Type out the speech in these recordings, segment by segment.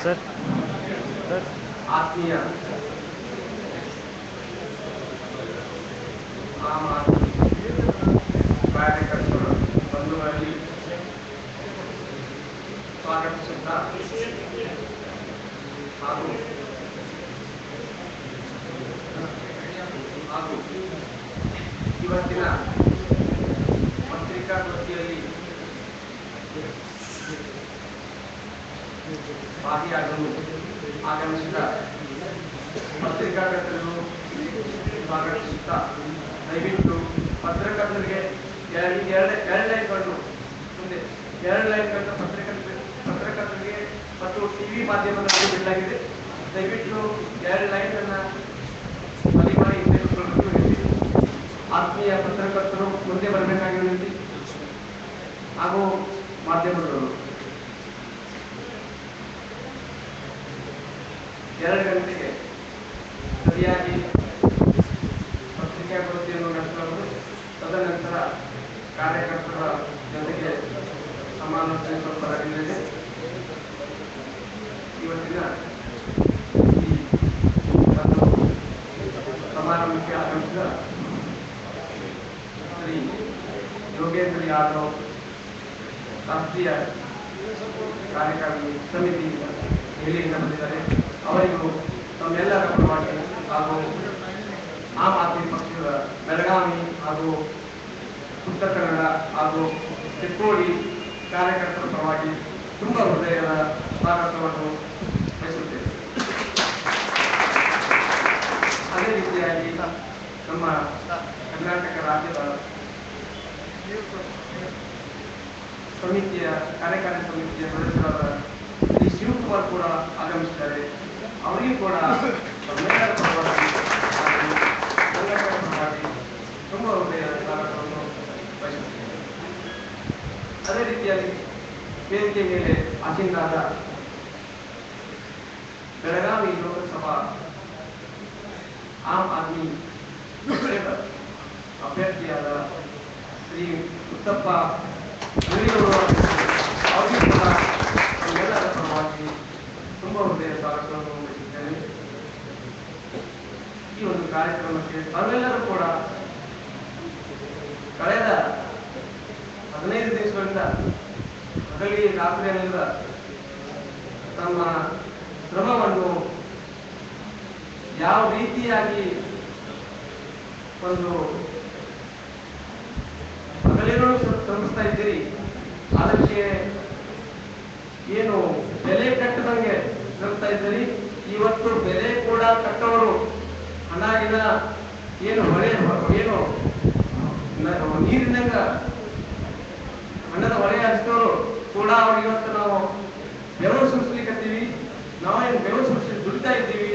Sir sir ಆತ್ಮೀಯ ಆಮ್ ಆದ್ಮಿ ಕಾರ್ಯಕರ್ತರು ಬಂಧುಗಳಲ್ಲಿ ಸ್ವಾಗತಿಸುತ್ತಾ ಹಾಗೂ ಹಾಗೂ ಇವತ್ತಿನ ಪತ್ರಿಕಾಗೋಷ್ಠಿಯಲ್ಲಿ ಭಾಗಿಯಾಗಲು ಆಗಮಿಸಿದ ಪತ್ರಿಕಾಕರ್ತರು ಸ್ವಾಗತಿಸುತ್ತಾ ದಯವಿಟ್ಟು ಪತ್ರಕರ್ತರಿಗೆ ಎರಡು ಲೈನ್ಗಳು ಮುಂದೆ ಎರಡು ಲೈನ್ಗಳನ್ನ ಪತ್ರಕರ್ತರಿಗೆ ಮತ್ತು ಟಿವಿ ಮಾಧ್ಯಮದಲ್ಲಿ ಬಿಡಲಾಗಿದೆ. ದಯವಿಟ್ಟು ಎರಡು ಲೈನನ್ನು ಮನೆ ಮಾಡಿ ತೆಗೆದುಕೊಳ್ಳಬೇಕು. ಆತ್ಮೀಯ ಪತ್ರಕರ್ತರು ಮುಂದೆ ಬರಬೇಕಾಗಿ ವಿನಂತಿ ಹಾಗೂ ಮಾಧ್ಯಮದವರು 2 ಗಂಟೆಗೆ ಸರಿಯಾಗಿ ಪತ್ರಿಕಾಗೋಷ್ಠಿಯನ್ನು ನಡೆಸಲು, ತದನಂತರ ಕಾರ್ಯಕರ್ತರ ಜೊತೆಗೆ ಸಮಾಲೋಚನೆ ಸ್ವಲ್ಪ ನಡೆಯಲಿದೆ. ಇವತ್ತಿನ ಈ ಒಂದು ಸಮಾರಂಭಕ್ಕೆ ಆಗಮಿಸಿದ ಶ್ರೀ ಯೋಗೇಂದ್ರ ಯಾದವ್ ರಾಷ್ಟ್ರೀಯ ಕಾರ್ಯಕಾರಿಣಿ ಸಮಿತಿ ದೆಹಲಿಯಿಂದ ಬಂದಿದ್ದಾರೆ. ಅವರಿಗೂ ತಮ್ಮೆಲ್ಲರ ಪರವಾಗಿ ಹಾಗೂ ಆಮ್ ಆದ್ಮಿ ಪಕ್ಷದ ಬೆಳಗಾವಿ ಹಾಗೂ ಉತ್ತರ ಕನ್ನಡ ಹಾಗೂ ಚಿಕ್ಕೋಡಿ ಕಾರ್ಯಕರ್ತರ ಪರವಾಗಿ ತುಂಬ ಹೃದಯದ ಸ್ವಾಗತವನ್ನು ಬಯಸುತ್ತೇವೆ. ಅದೇ ರೀತಿಯಾಗಿ ನಮ್ಮ ಕರ್ನಾಟಕ ರಾಜ್ಯದ ಸಮಿತಿಯ ಕಾರ್ಯಕಾರಿ ಸಮಿತಿಯ ಸದಸ್ಯರಾದ ಶ್ರೀ ಶಿವಕುಮಾರ್ ಕೂಡ ಆಗಮಿಸಿದ್ದಾರೆ. ಅವರಿಗೂ ಕೂಡ ತಮ್ಮೆಲ್ಲರ ಪರವಾಗಿ ಹಾಗೂ ಸಂಘಟನೆಯ ಪರವಾಗಿ ತುಂಬ ಹೃದಯದ ಸ್ವಾಗತವನ್ನು ಬಯಸುತ್ತೇವೆ. ಅದೇ ರೀತಿಯಾಗಿ ವೇದಿಕೆ ಮೇಲೆ ಆಸೀನರಾದ ಬೆಳಗಾವಿ ಲೋಕಸಭಾ ಆಮ್ ಆದ್ಮಿ ಅಭ್ಯರ್ಥಿಯಾದ ಶ್ರೀ ಉತ್ತಪ್ಪ ಅವರಿಗೂ ಕೂಡ ಎಲ್ಲರ ಪರವಾಗಿ ತುಂಬ ಹೃದಯ ಸ್ವಾಗತವನ್ನು ಬಯಸುತ್ತೇನೆ. ಈ ಒಂದು ಕಾರ್ಯಕ್ರಮಕ್ಕೆ ತಾವೆಲ್ಲರೂ ಕೂಡ ಕಳೆದ 15 ದಿವಸಗಳಿಂದ ಹಗಲಿ ರಾತ್ರಿಯಿಂದ ತಮ್ಮ ಶ್ರಮವನ್ನು ಯಾವ ರೀತಿಯಾಗಿ ಒಂದು ಹಗಲಿರುಳು ಶ್ರಮಿಸ್ತಾ ಇದ್ದೀರಿ, ಅದಕ್ಕೆ ಏನು ಬೆಲೆ ಕಟ್ಟದಂಗೆ ಶ್ರಮಿಸ್ತಾ ಇದ್ದೀರಿ. ಇವತ್ತು ಬೆಲೆ ಕೂಡ ಕಟ್ಟವರು ಹಣಗಿನ ಏನು ಹೊಳೆ ಏನು ನೀರಿನಂಗ ಹಣದ ಹೊಳೆ ಹರಿಸಿದವರು ಕೂಡ ಅವ್ರಿಗೆ ಇವತ್ತು ನಾವು ಬೆವರು ಸುರಿಸ್ಲಿಕ್ಕತ್ತೀವಿ. ನಾವೇನು ಬೆವರು ಸುರಿಸಿ ದುಡಿತಾ ಇದ್ದೀವಿ.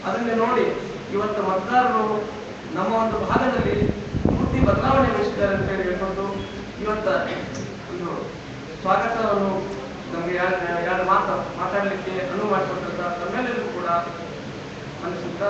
ಅದನ್ನೇ ನೋಡಿ ಇವತ್ತು ಮತದಾರರು ನಮ್ಮ ಒಂದು ಭಾಗದಲ್ಲಿ ಪೂರ್ತಿ ಬದಲಾವಣೆ ಬಯಸಿದ್ದಾರೆ ಅಂತ ಹೇಳಿ ಹೇಳ್ಕೊಂಡು ಇವತ್ತ ಒಂದು ಸ್ವಾಗತವನ್ನು ನಮಗೆ ಎರಡು ಮಾತಾಡಲಿಕ್ಕೆ ಅನುವು ಮಾಡಿಕೊಟ್ಟಂತ ತಮ್ಮೆಲ್ಲರಿಗೂ ಕೂಡ ಮನಸ್ಸುತ್ತಾ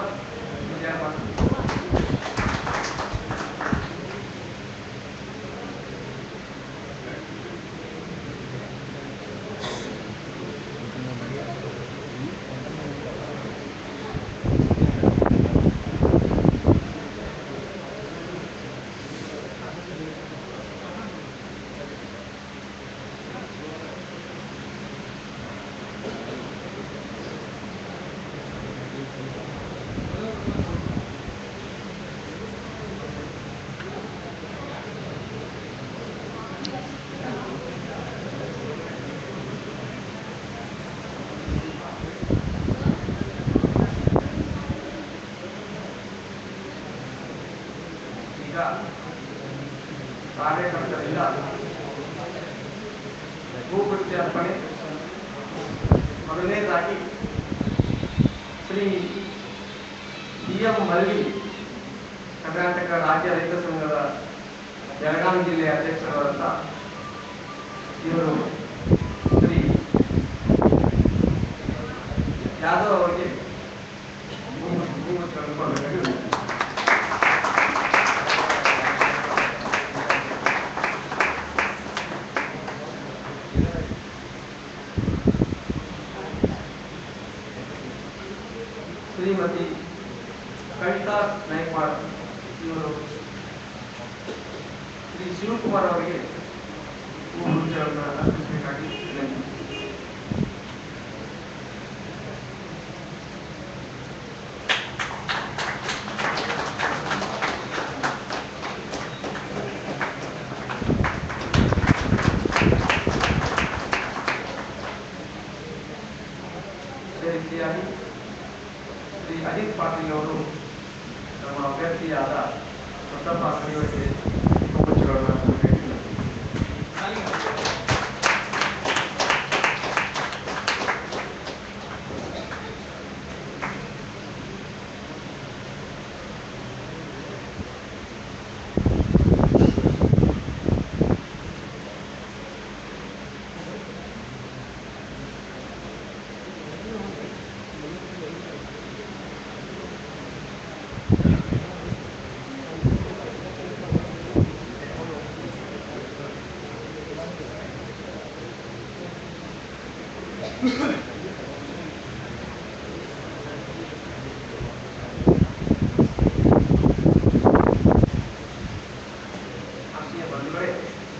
ಕಾರ್ಯಕರ್ತರಿಂದ ಭೂಕೃತ್ಯ ಅರ್ಪಣೆ. ಮೊದಲನೇದಾಗಿ ಶ್ರೀ ಡಿ.ಎಂ. ಮಲ್ವಿ, ಕರ್ನಾಟಕ ರಾಜ್ಯ ರೈತ ಸಂಘದ ಬೆಳಗಾವಿ ಜಿಲ್ಲೆಯ ಅಧ್ಯಕ್ಷರಾದಂಥ ಇವರು ಶ್ರೀ ಯಾದವ್ ಅವರಿಗೆ ಶ್ರೀಮತಿ ಕವಿತಾ ನಾಯ್ಕವಾಡ್ ಇವರು ಶ್ರೀ ಶಿವಕುಮಾರ್ ಅವರಿಗೆ ಹೂಗುಚ್ಛಗಳನ್ನು ಅರ್ಪಿಸಬೇಕಾಗಿ ವಿನಂತಿ. ಅದೇ ರೀತಿಯಾಗಿ ಶ್ರೀ ಅಜಿತ್ ಪಾಟೀಲ್ ಅವರು ನಮ್ಮ ಅಭ್ಯರ್ಥಿಯಾದ ದೊಡ್ಡಪ್ಪ ಕಡಿಯವರಿಗೆ ಹೂಗುಚ್ಛಗಳನ್ನು ಅರ್ಪಿಸಬೇಕಾಗಿ ವಿನಂತಿ.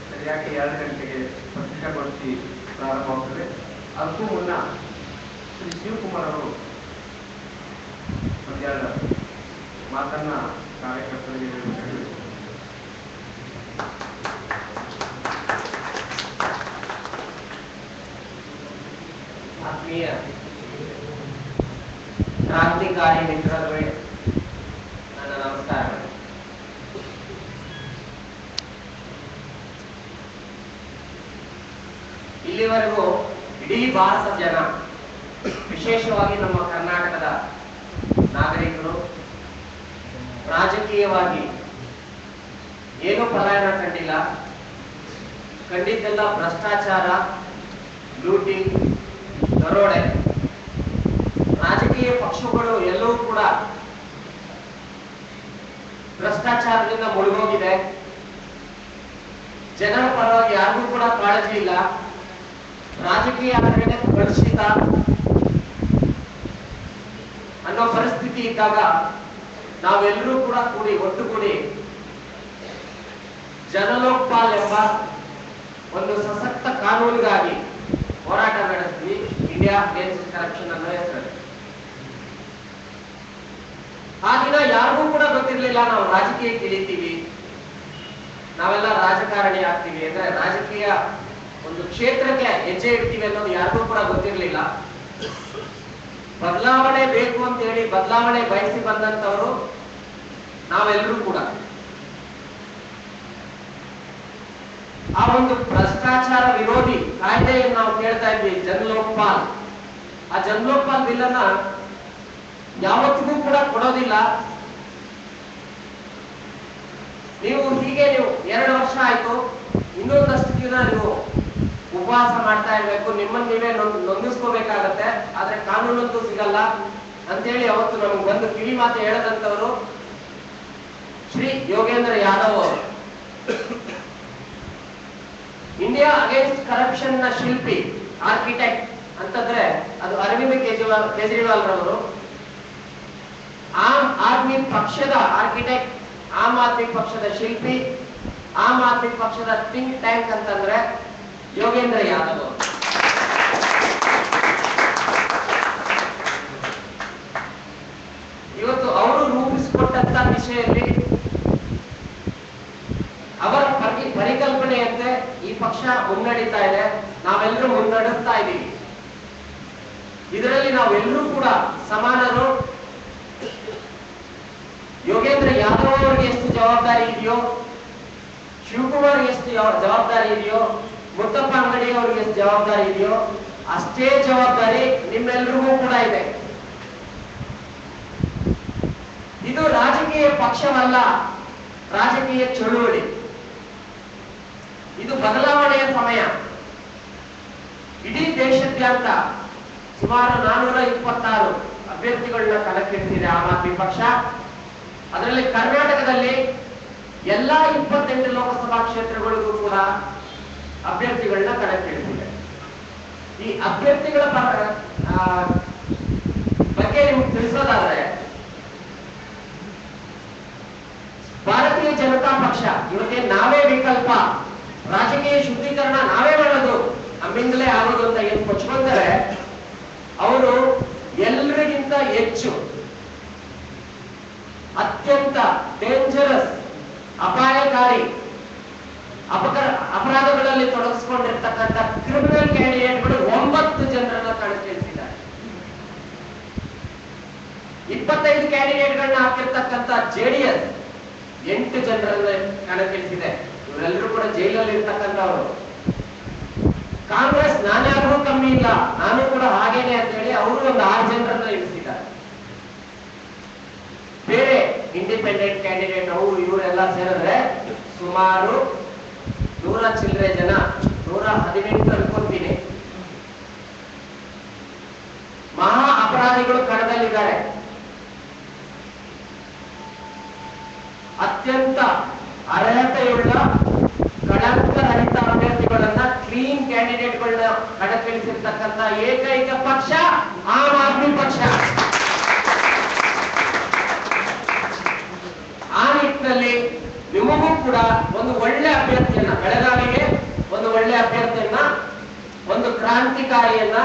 ಸರಿಯಾಗಿ 2 ಗಂಟೆಗೆ ಪತ್ರಿಕಾಗೋಷ್ಠಿ ಪ್ರಾರಂಭವಾಗುತ್ತದೆ. ಅದಕ್ಕೂ ಮುನ್ನ ಶ್ರೀ ಶಿವಕುಮಾರ್ ಅವರು ಒಂದೆರಡು ಮಾತನ್ನ ಕಾರ್ಯಕರ್ತರಿಗೆ ಹೇಳಬೇಕಾಗಿದೆ. ಆತ್ಮೀಯ ಕ್ರಾಂತಿಕಾರಿ ಮಿತ್ರರುಗಳೇ, ನನ್ನ ನಮಸ್ಕಾರಗಳು. ಇಲ್ಲಿವರೆಗೂ ಇಡೀ ಭಾರತ ಜನ, ವಿಶೇಷವಾಗಿ ನಮ್ಮ ಕರ್ನಾಟಕದ ನಾಗರಿಕರು ರಾಜಕೀಯವಾಗಿ ಏನು ಪಲಾಯನ ಕಂಡಿಲ್ಲ. ಕಂಡಿದ್ದೆಲ್ಲ ಭ್ರಷ್ಟಾಚಾರ, ಲೂಟಿ, ದರೋಡೆ. ರಾಜಕೀಯ ಪಕ್ಷಗಳು ಎಲ್ಲವೂ ಕೂಡ ಭ್ರಷ್ಟಾಚಾರದಿಂದ ಮುಳುಗೋಗಿದೆ. ಜನರ ಪರವಾಗಿ ಯಾರಿಗೂ ಕೂಡ ಕಾಳಜಿ ಇಲ್ಲ. ರಾಜಕೀಯ ಅಂದ್ರೆ ಕಲುಷಿತ ಅನ್ನೋ ಪರಿಸ್ಥಿತಿ ಇದ್ದಾಗ ನಾವೆಲ್ಲರೂ ಕೂಡ ಒಟ್ಟುಗೂಡಿ ಜನಲೋಕ್ಪಾಲ್ ಎಂಬ ಒಂದು ಸಶಕ್ತ ಕಾನೂನಿಗಾಗಿ ಹೋರಾಟ ನಡೆಸ್ತೀವಿ. ಇಂಡಿಯಾ ಅಗೇನ್ಸ್ಟ್ ಕರಪ್ಷನ್ ಅನ್ನೋ ಹೆಸರು. ಆ ದಿನ ಯಾರಿಗೂ ಕೂಡ ಗೊತ್ತಿರ್ಲಿಲ್ಲ ನಾವು ರಾಜಕೀಯಕ್ಕೆ ಇಳಿತೀವಿ, ನಾವೆಲ್ಲ ರಾಜಕಾರಣಿ ಆಗ್ತೀವಿ ಅಂದ್ರೆ ರಾಜಕೀಯ ಒಂದು ಕ್ಷೇತ್ರಕ್ಕೆ ಹೆಜ್ಜೆ ಇಡ್ತೀವಿ ಅನ್ನೋದು ಯಾರಿಗೂ ಕೂಡ ಗೊತ್ತಿರ್ಲಿಲ್ಲ. ಬದಲಾವಣೆ ಬೇಕು ಅಂತ ಹೇಳಿ ಬದಲಾವಣೆ ಬಯಸಿ ಬಂದಂತವರು ನಾವೆಲ್ಲರೂ ಕೂಡ. ಆ ಒಂದು ಭ್ರಷ್ಟಾಚಾರ ವಿರೋಧಿ ಕಾಯ್ದೆಯನ್ನು ನಾವು ಕೇಳ್ತಾ ಇದ್ವಿ, ಜನಲೋಕ್ಪಾಲ್. ಆ ಜನಲೋಕ್ಪಾಲ್ ಬಿಲ್ ಅನ್ನ ಯಾವತ್ತಿಗೂ ಕೂಡ ಕೊಡೋದಿಲ್ಲ. ನೀವು 2 ವರ್ಷ ಆಯ್ತು, ಇನ್ನೊಂದಷ್ಟು ದಿನ ನೀವು ಉಪವಾಸ ಮಾಡ್ತಾ ಇರ್ಬೇಕು, ನಿಮ್ಮನ್ನ ನೀವೇ ನೊಂದಿಸ್ಕೋಬೇಕಾಗತ್ತೆ, ಆದ್ರೆ ಕಾನೂನಂತೂ ಸಿಗಲ್ಲ ಅಂತೇಳಿ ಅವತ್ತು ನಮ್ಗೆ ಬಂದು ಕಿವಿ ಮಾತು ಹೇಳದಂತವರು ಶ್ರೀ ಯೋಗೇಂದ್ರ ಯಾದವ್ ಅವರು. ಇಂಡಿಯಾ ಅಗೇನ್ಸ್ಟ್ ಕರಪ್ಷನ್ ನ ಶಿಲ್ಪಿ, ಆರ್ಕಿಟೆಕ್ಟ್ ಅಂತಂದ್ರೆ ಅದು ಅರವಿಂದ್ ಕೇಜ್ರಿವಾಲ್ ರವರು. ಆಮ್ ಆದ್ಮಿ ಪಕ್ಷದ ಆರ್ಕಿಟೆಕ್ಟ್, ಆಮ್ ಆದ್ಮಿ ಪಕ್ಷದ ಶಿಲ್ಪಿ, ಆಮ್ ಆದ್ಮಿ ಪಕ್ಷದ ಥಿಂಕ್ ಟ್ಯಾಂಕ್ ಅಂತಂದ್ರೆ ಯೋಗೇಂದ್ರ ಯಾದವ್ ಅವರು. ಇವತ್ತು ಅವರು ರೂಪಿಸಿಕೊಟ್ಟಂತ ವಿಷಯದಲ್ಲಿ ಅವರ ಪರಿಕಲ್ಪನೆಯಂತೆ ಈ ಪಕ್ಷ ಮುನ್ನಡೀತಾ ಇದೆ, ನಾವೆಲ್ಲರೂ ಮುನ್ನಡೆಸ್ತಾ ಇದ್ದೀವಿ. ಇದರಲ್ಲಿ ನಾವೆಲ್ಲರೂ ಕೂಡ ಸಮಾನರು. ಯೋಗೇಂದ್ರ ಯಾದವ್ ಅವರಿಗೆ ಎಷ್ಟು ಜವಾಬ್ದಾರಿ ಇದೆಯೋ, ಶಿವಕುಮಾರ್ ಎಷ್ಟು ಜವಾಬ್ದಾರಿ ಇದೆಯೋ, ಮುತ್ತಪ್ಪ ಅಂಗಡಿ ಅವರಿಗೆ ಎಷ್ಟು ಜವಾಬ್ದಾರಿ ಇದೆಯೋ, ಅಷ್ಟೇ ಜವಾಬ್ದಾರಿ ನಿಮ್ಮೆಲ್ರಿಗೂ ಕೂಡ ಇದೆ. ಇದು ರಾಜಕೀಯ ಪಕ್ಷವಲ್ಲ, ರಾಜಕೀಯ ಚಳುವಳಿ. ಇದು ಬದಲಾವಣೆಯ ಸಮಯ. ಇಡೀ ದೇಶಾದ್ಯಂತ ಸುಮಾರು 426 ಅಭ್ಯರ್ಥಿಗಳನ್ನ ಕಣಕ್ಕಿಳಿಸಿದೆ ಆಮ್ ಆದ್ಮಿ ಪಕ್ಷ. ಅದರಲ್ಲಿ ಕರ್ನಾಟಕದಲ್ಲಿ ಎಲ್ಲಾ 28 ಲೋಕಸಭಾ ಕ್ಷೇತ್ರಗಳಿಗೂ ಕೂಡ ಅಭ್ಯರ್ಥಿಗಳನ್ನ ಕಣಕ್ಕಿಳಿಸಿದೆ. ಈ ಅಭ್ಯರ್ಥಿಗಳ ಬಗ್ಗೆ ಬಗ್ಗೆ ನಿಮ್ಗೆ ತಿಳಿಸೋದಾದ್ರೆ ಭಾರತೀಯ ಜನತಾ ಪಕ್ಷ ಇವರಿಗೆ ನಾವೇ ವಿಕಲ್ಪ, ರಾಜಕೀಯ ಶುದ್ಧೀಕರಣ ನಾವೇ ಮಾಡೋದು, ನಮ್ಮಿಂದಲೇ ಆಗೋದು ಅಂತ ಏನ್ ಕೊಚ್ಕೊಂತಾರೆ, ಅವರು ಎಲ್ರಿಗಿಂತ ಹೆಚ್ಚು ಅತ್ಯಂತ ಡೇಂಜರಸ್, ಅಪಾಯಕಾರಿ ಅಪರಾಧಗಳಲ್ಲಿ ತೊಡಗಿಸಿಕೊಂಡಿರ್ತಕ್ಕಂಥ ಕ್ರಿಮಿನಲ್ ಕ್ಯಾಂಡಿಡೇಟ್ಗಳು 9 ಜನರನ್ನ ಕಣಕ್ಕಿಳಿಸಿದ್ದಾರೆ. 25 ಕ್ಯಾಂಡಿಡೇಟ್ಗಳನ್ನ ಹಾಕಿರ್ತಕ್ಕಂಥ JDS 8 ಜನರನ್ನ ಕಣಕ್ಕಿಳಿಸಿದೆ. ಇವರೆಲ್ಲರೂ ಕೂಡ ಜೈಲಲ್ಲಿ ಇರ್ತಕ್ಕಂಥವ್ರು. ಕಾಂಗ್ರೆಸ್ ನಾನ್ಯಾರಿಗೂ ಕಮ್ಮಿ ಇಲ್ಲ, ನಾನು ಕೂಡ ಹಾಗೇನೆ ಅಂತ ಹೇಳಿ ಅವರು ಒಂದು 6 ಜನರನ್ನ ಇಳಿಸಿದ್ದಾರೆ. ಬೇರೆ ಇಂಡಿಪೆಂಡೆಂಟ್ ಕ್ಯಾಂಡಿಡೇಟ್ ಅವರು ಇವರೆಲ್ಲ ಸೇರಿದ್ರೆ ಸುಮಾರು 100 ಚಿಲ್ಲರೆ ಜನ, 118 ಅನ್ಕೊಂತೀನಿ, ಮಹಾ ಅಪರಾಧಿಗಳು ಕಣದಲ್ಲಿದ್ದಾರೆ. ಅತ್ಯಂತ ಅರ್ಹತೆಯುಳ್ಳ ಕಳಂಕರಹಿತ ಅಭ್ಯರ್ಥಿಗಳನ್ನ, ಕ್ಲೀನ್ ಕ್ಯಾಂಡಿಡೇಟ್ಗಳನ್ನ ಕಣಕ್ಕಿಳಿಸಿರ್ತಕ್ಕಂಥ ಏಕೈಕ ಪಕ್ಷ ಆಮ್ ಆದ್ಮಿ ಪಕ್ಷ. ಆ ನಿಟ್ಟಿನಲ್ಲಿ ನಿಮಗೂ ಕೂಡ ಒಂದು ಒಳ್ಳೆ ಅಭ್ಯರ್ಥಿಯನ್ನ, ಬೆಳಗಾವಿಗೆ ಒಂದು ಒಳ್ಳೆ ಅಭ್ಯರ್ಥಿಯನ್ನ, ಒಂದು ಕ್ರಾಂತಿಕಾರಿಯನ್ನ,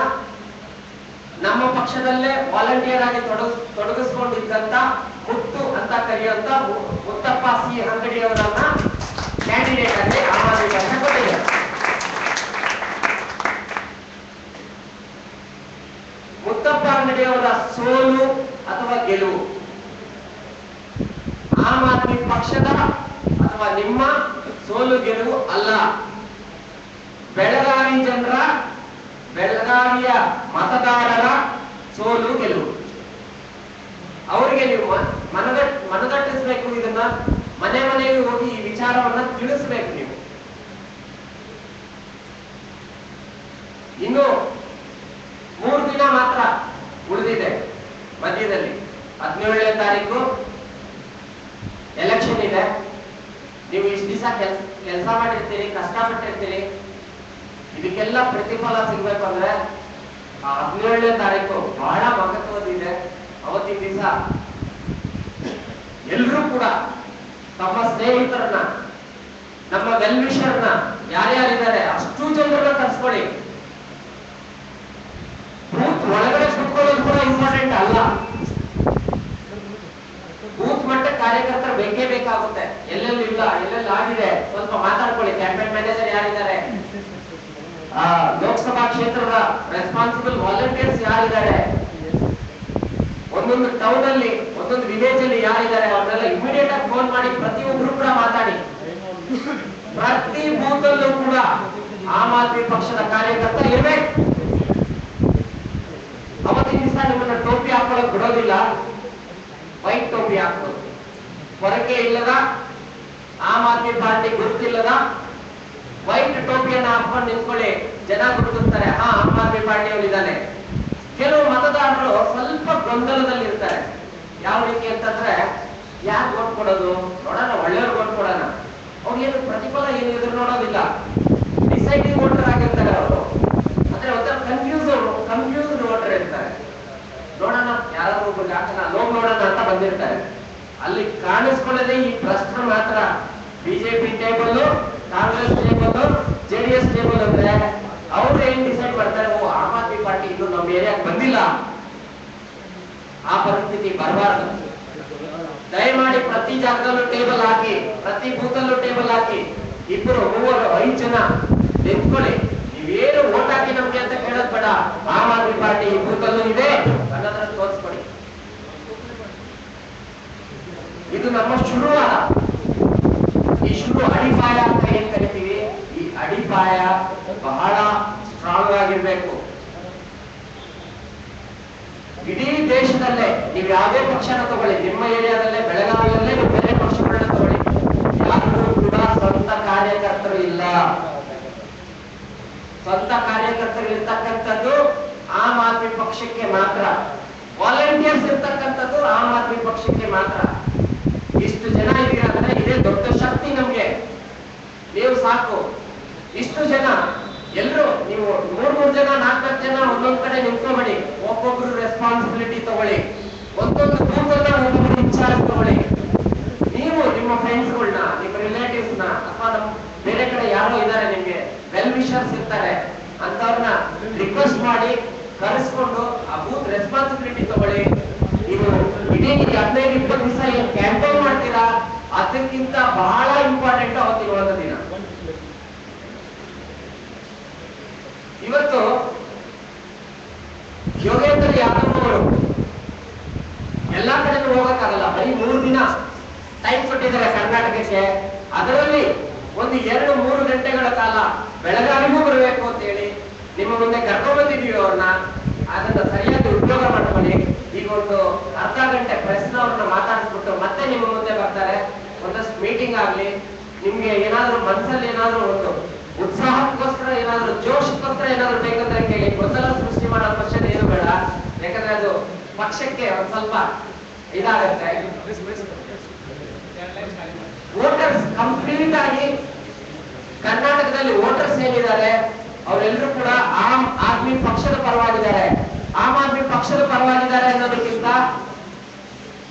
ನಮ್ಮ ಪಕ್ಷದಲ್ಲೇ ವಾಲಂಟಿಯರ್ ಆಗಿ ತೊಡಗಿಸ್ಕೊಂಡಿದ್ದಂತ ಮುತ್ತು ಅಂತ ಕರೆಯುವಂತ ಮುತ್ತಪ್ಪ ಸಿ ಅಂಗಡಿಯವರನ್ನ ಕ್ಯಾಂಡಿಡೇಟ್ ಆಗಿ ಆಮ್ ಆದ್ಮಿ ಪಕ್ಷ ಕೊಟ್ಟಿದೆ. ಮುತ್ತಪ್ಪ ಅಂಗಡಿಯವರ ಸೋಲು ಅಥವಾ ಗೆಲುವು ಆಮ್ ಆದ್ಮಿ ಪಕ್ಷದ ಅಥವಾ ನಿಮ್ಮ ಸೋಲು ಗೆಲುವು ಅಲ್ಲ, ಬೆಳಗಾವಿ ಜನರ, ಬೆಳಗಾವಿಯ ಮತದಾರರ ಸೋಲು ಗೆಲುವು. ಅವರಿಗೆ ನೀವು ಮನದಟ್ಟಿಸಬೇಕು, ಇದನ್ನ ಮನೆ ಮನೆಗೆ ಹೋಗಿ ಈ ವಿಚಾರವನ್ನ ತಿಳಿಸಬೇಕು. ನೀವು ಇನ್ನು 3 ದಿನ ಮಾತ್ರ ಉಳಿದಿದೆ. ಮಧ್ಯದಲ್ಲಿ 17ನೇ ತಾರೀಕು ಎಲೆಕ್ಷನ್ ಇದೆ. ನೀವು ಇಷ್ಟು ದಿವಸ ಕೆಲಸ ಮಾಡಿರ್ತೀರಿ, ಕಷ್ಟಪಟ್ಟಿರ್ತೀರಿ, ಇದಕ್ಕೆಲ್ಲ ಪ್ರತಿಫಲ ಸಿಗ್ಬೇಕು ಅಂದ್ರೆ 17ನೇ ತಾರೀಕು ಬಹಳ ಮಹತ್ವದಿದೆ. ಅವತ್ತಿನ ದಿವಸ ಎಲ್ರೂ ಕೂಡ ತಮ್ಮ ಸ್ನೇಹಿತರನ್ನ, ನಮ್ಮ ವೆಲ್ವಿಷರ್ನ ಯಾರ್ಯಾರಿದ್ದಾರೆ ಅಷ್ಟು ಜನರನ್ನ ಕರ್ಸ್ಕೊಳ್ಳಿ. ಬೂತ್ ಒಳಗಡೆ ಕುತ್ಕೊಳ್ಳೋದು ಕೂಡ ಇಂಪಾರ್ಟೆಂಟ್ ಅಲ್ಲ, ಬೂತ್ ಮಟ್ಟ ಕಾರ್ಯಕರ್ತರು ಬೇಕೇ ಬೇಕಾಗುತ್ತೆ. ಎಲ್ಲೆಲ್ಲಿ ಇಲ್ಲ, ಎಲ್ಲೆಲ್ಲಿ ಆಗಿದೆ ಸ್ವಲ್ಪ ಮಾತಾಡ್ಕೊಳ್ಳಿ. ಕ್ಯಾಂಪೇನ್ ಮ್ಯಾನೇಜರ್ ಯಾರಿದ್ದಾರೆ, ಲೋಕಸಭಾ ಕ್ಷೇತ್ರದ ರೆಸ್ಪಾನ್ಸಿಬಲ್ ವಾಲಂಟಿಯರ್ಸ್ ಯಾರಿದ್ದಾರೆ, ಒಂದೊಂದು ಟೌನ್ ಅಲ್ಲಿ, ಒಂದೊಂದು ವಿಲೇಜ್ ಅಲ್ಲಿ ಯಾರಿದ್ದಾರೆ ಅವರೆಲ್ಲ ಇಮಿಡಿಯೇಟ್ ಆಗಿ ಫೋನ್ ಮಾಡಿ ಪ್ರತಿಯೊಬ್ಬರು ಕೂಡ ಮಾತಾಡಿ. ಪ್ರತಿ ಬೂತ್ ಅಲ್ಲೂ ಕೂಡ ಆಮ್ ಆದ್ಮಿ ಪಕ್ಷದ ಕಾರ್ಯಕರ್ತ ಇರ್ಬೇಕು. ಅವತ್ತಿನ ದಿವಸ ನಿಮ್ಮನ್ನ ಟೋಪಿ ಹಾಕೊಳ್ಳೋಕೆ ಬಿಡೋದಿಲ್ಲ, ವೈಟ್ ಟೋಪಿ ಹಾಕೋದು, ಹೊರಗೆ ಇಲ್ಲದ ಆಮ್ ಆದ್ಮಿ ಪಾರ್ಟಿ ಗುರುತಿಲ್ಲದ ವೈಟ್ ಟೋಪಿಯನ್ನ ಹಾಕೊಂಡು ನಿಂತ್ಕೊಳ್ಳಿ. ಜನ ಗುರುತಿಸ್ತಾರೆ, ಹಾ ಆಮ್ ಆದ್ಮಿ ಪಾರ್ಟಿಯವರು ಇದ್ದಾನೆ. ಕೆಲವು ಮತದಾರರು ಸ್ವಲ್ಪ ಗೊಂದಲದಲ್ಲಿ ಇರ್ತಾರೆ. ಯಾವ ರೀತಿ ಅಂತಂದ್ರೆ, ಯಾರು ವೋಟ್ ಕೊಡೋದು, ನೋಡೋಣ ಒಳ್ಳೆಯವ್ರು ವೋಟ್ ಕೊಡೋಣ, ಅವ್ರಿಗೇನು ಪ್ರತಿಫಲ ಏನು ಎದುರು ನೋಡೋದಿಲ್ಲ, ಡಿಸೈಡಿಂಗ್ ವೋಟರ್ ಆಗಿರ್ತಾರೆ ಅವರು. ಅಂದ್ರೆ ಒಂಥರ ಕನ್ಫ್ಯೂಸ್ಡ್ ವೋಟರ್ ಇರ್ತಾರೆ. ನೋಡೋಣ ಯಾರಾದ್ರೂ ಒಬ್ಬರಿಗೆ ಹಾಕೋಣ, ಲೋಕ್ ನೋಡೋಣ ಅಂತ ಬಂದಿರ್ತಾರೆ. ಅಲ್ಲಿ ಕಾಣಿಸ್ಕೊಳ್ಳದೆ ಈ ಪ್ರಶ್ನೆ ಮಾತ್ರ BJP table, Congress table, JDS table ಅಂದ್ರೆ ಅವ್ರು ಏನ್ ಡಿಸೈಡ್ ಮಾಡ್ತಾರೆ, ಓ ಆಮ್ ಆದ್ಮಿ ಪಾರ್ಟಿ ಇನ್ನು ನಮ್ಮ ಏರಿಯಾಕ್ಕೆ ಬಂದಿಲ್ಲ. ಆ ಪರಿಸ್ಥಿತಿ ಬರಬಾರ್ದು. ದಯಮಾಡಿ ಪ್ರತಿ ಜಾಗದಲ್ಲೂ ಟೇಬಲ್ ಹಾಕಿ, ಪ್ರತಿ ಬೂತಲ್ಲೂ ಟೇಬಲ್ ಹಾಕಿ, 2, 3, 5 ಜನ ನಿಂತ್ಕೊಳ್ಳಿ. ನೀವೇನು ವೋಟ್ ಹಾಕಿ ನಮ್ಗೆ ಅಂತ ಕೇಳೋದ್ ಬೇಡ, ಆಮ್ ಆದ್ಮಿ ಪಾರ್ಟಿ ಈ ಬೂತಲ್ಲೂ ಇದೆ ಅನ್ನೋದನ್ನ ತೋರಿಸ್ಕೊಡಿ. ಇದು ನಮ್ಮ ಶುರುವಾದ, ಈ ಶುರು ಅಡಿಪಾಯ ಅಂತ ಏನ್ ಕರಿತೀವಿ, ಈ ಅಡಿಪಾಯ ಬಹಳ ಸ್ಟ್ರಾಂಗ್ ಆಗಿರ್ಬೇಕು. ಇಡೀ ದೇಶದಲ್ಲೇ ನೀವು ಯಾವುದೇ ಪಕ್ಷನ ತಗೊಳ್ಳಿ, ನಿಮ್ಮ ಏರಿಯಾದಲ್ಲೇ ಬೆಳಗಾವಿಯಲ್ಲೇ ನೀವು ಬೇರೆ ಪಕ್ಷಗಳನ್ನ ತಗೊಳ್ಳಿ, ಯಾರಿಗೂ ಕೂಡ ಸ್ವಂತ ಕಾರ್ಯಕರ್ತರು ಇಲ್ಲ. ಸ್ವಂತ ಕಾರ್ಯಕರ್ತರು ಇರ್ತಕ್ಕಂಥದ್ದು ಆಮ್ ಆದ್ಮಿ ಪಕ್ಷಕ್ಕೆ ಮಾತ್ರ, ವಾಲಂಟಿಯರ್ಸ್ ಇರ್ತಕ್ಕಂಥದ್ದು ಆಮ್ ಆದ್ಮಿ ಪಕ್ಷಕ್ಕೆ ಮಾತ್ರ. ಇಷ್ಟು ಜನ ಇದೀರ ಅಂದ್ರೆ ಇದೇ ದೊಡ್ಡ ಶಕ್ತಿ ನಮ್ಗೆ. ನೀವು ಸಾಕು, ಇಷ್ಟು ಜನ ಎಲ್ಲರೂ ನೀವು 3 ಜನ 4 ಜನ ಒಂದೊಂದ್ ಕಡೆ ನಿಂತ್ಕೊಂಡ್ಬಿಡಿ, ಒಬ್ಬೊಬ್ರು ರೆಸ್ಪಾನ್ಸಿಬಿಲಿಟಿ ತಗೊಳ್ಳಿ, ಒಂದೊಂದು ಬೂತನ್ನ ಒಬ್ಬೊಬ್ಬರು ಇನ್ಚಾರ್ಜ್ ತಗೊಳ್ಳಿ. ನೀವು ನಿಮ್ಮ ಫ್ರೆಂಡ್ಸ್ಗಳನ್ನ, ನಿಮ್ಮ ರಿಲೇಟಿವ್ಸ್ ನ, ಅಥವಾ ನಮ್ಮ ಬೇರೆ ಕಡೆ ಯಾರೋ ಇದ್ದಾರೆ ನಿಮ್ಗೆ ವೆಲ್ ವಿಷರ್ಸ್ ಇರ್ತಾರೆ, ಅಂತವ್ರನ್ನ ರಿಕ್ವೆಸ್ಟ್ ಮಾಡಿ ಕರೆಸ್ಕೊಂಡು ಆ ಬೂತ್ ರೆಸ್ಪಾನ್ಸಿಬಿಲಿಟಿ ತಗೊಳ್ಳಿ. ನೀವು ಇಡೀ 15-20 ದಿವಸ ಏನ್ ಕ್ಯಾಂಪೇನ್ ಮಾಡ್ತೀರಾ ಅದಕ್ಕಿಂತ ಬಹಳ ಇಂಪಾರ್ಟೆಂಟ್ ಅವತ್ತಿನ ದಿನ. ಇವತ್ತು ಯೋಗೇಂದ್ರ ಯಾದವ್ ಅವರು ಎಲ್ಲಾ ಕಡೆನೂ ಹೋಗಕ್ಕಾಗಲ್ಲ, ಬರೀ 3 ದಿನ ಟೈಮ್ ಕೊಟ್ಟಿದ್ದಾರೆ ಕರ್ನಾಟಕಕ್ಕೆ. ಅದರಲ್ಲಿ ಒಂದು 2-3 ಗಂಟೆಗಳ ಕಾಲ ಬೆಳಗಾವಿಗೂ ಬರಬೇಕು ಅಂತ ಹೇಳಿ ನಿಮ್ಮ ಮುಂದೆ ಕರ್ಕೊಂಡ್ ಬಂದಿದ್ದೀವಿ ಅವ್ರನ್ನ. ಅದನ್ನ ಸರಿಯಾಗಿ ಉಪಯೋಗ ಮಾಡ್ಕೊಳ್ಳಿ. ಈಗ ಒಂದು ಅರ್ಧ ಗಂಟೆ ಪ್ರೆಸ್ನವ್ರನ್ನ ಮಾತಾಡಿಸ್ಬಿಟ್ಟು ಮತ್ತೆ ನಿಮ್ಮ ಮುಂದೆ ಬರ್ತಾರೆ. ಒಂದಷ್ಟು ಮೀಟಿಂಗ್ ಆಗ್ಲಿ, ನಿಮ್ಗೆ ಏನಾದ್ರು ಮನಸ್ಸಲ್ಲಿ ಏನಾದ್ರು ಒಂದು ಉತ್ಸಾಹಕ್ಕೋಸ್ಕರ, ಏನಾದ್ರು ಜೋಶಕ್ಕೋಸ್ಕರ ಏನಾದ್ರು ಬೇಕಂದ್ರೆ ಕೇಳಿ. ಗೊಂದಲ ಸೃಷ್ಟಿ ಮಾಡೋ ಕ್ವಶನ್ ಏನು ಬೇಡ, ಯಾಕಂದ್ರೆ ಅದು ಪಕ್ಷಕ್ಕೆ ಒಂದ್ ಸ್ವಲ್ಪ ಇದಾಗತ್ತೆ. ವೋಟರ್ಸ್ ಕಂಪ್ಲೀಟ್ ಆಗಿ ಕರ್ನಾಟಕದಲ್ಲಿ ವೋಟರ್ಸ್ ಏನಿದ್ದಾರೆ ಅವರೆಲ್ಲರೂ ಕೂಡ ಆಮ್ ಆದ್ಮಿ ಪಕ್ಷದ ಪರವಾಗಿದ್ದಾರೆ. ಆಮ್ ಆದ್ಮಿ ಪಕ್ಷದ ಪರವಾಗಿದ್ದಾರೆ ಅನ್ನೋದಕ್ಕಿಂತ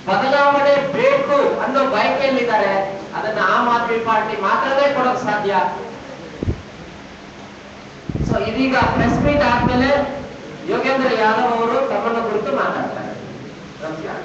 ಬದಲಾವಣೆ ಬೇಕು ಅನ್ನೋ ಬಯಕೆಯಲ್ಲಿದ್ದಾರೆ. ಅದನ್ನ ಆಮ್ ಆದ್ಮಿ ಪಾರ್ಟಿ ಮಾತ್ರನೇ ಕೊಡೋಕ್ ಸಾಧ್ಯ. ಸೊ ಇದೀಗ ಪ್ರೆಸ್ ಮೀಟ್ ಆದ್ಮೇಲೆ ಯೋಗೇಂದ್ರ ಯಾದವ್ ಅವರು ತಮ್ಮನ್ನ ಕುರಿತು ಮಾತಾಡ್ತಾರೆ. ನಮಸ್ಕಾರ.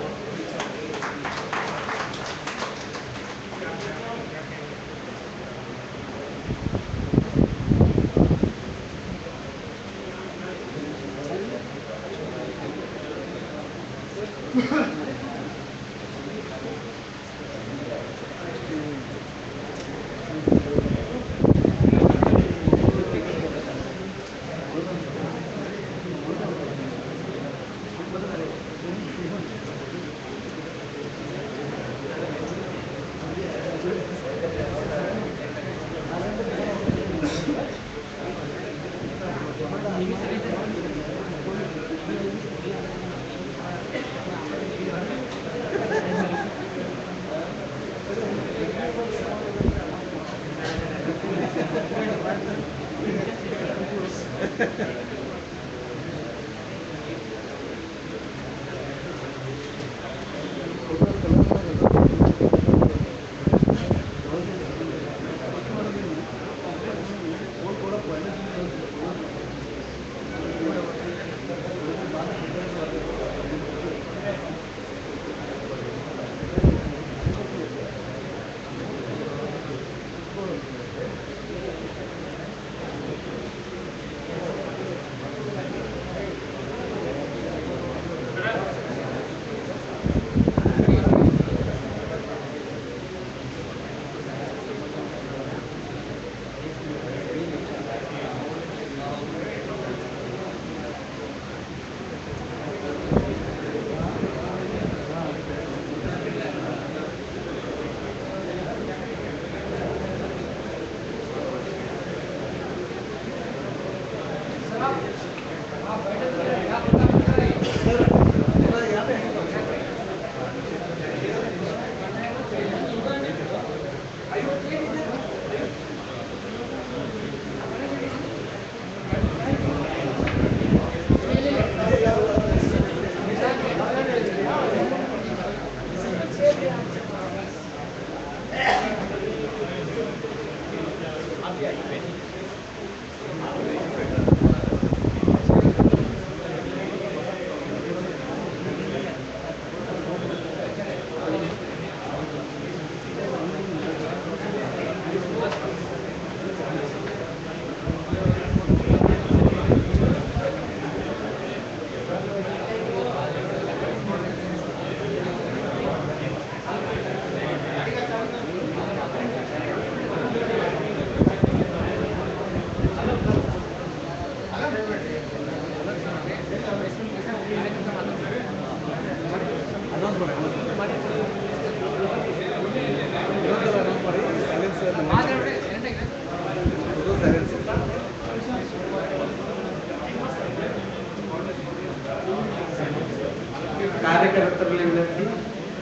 ಕಾರ್ಯಕರ್ತರಲ್ಲಿ ವಿನಂತಿ,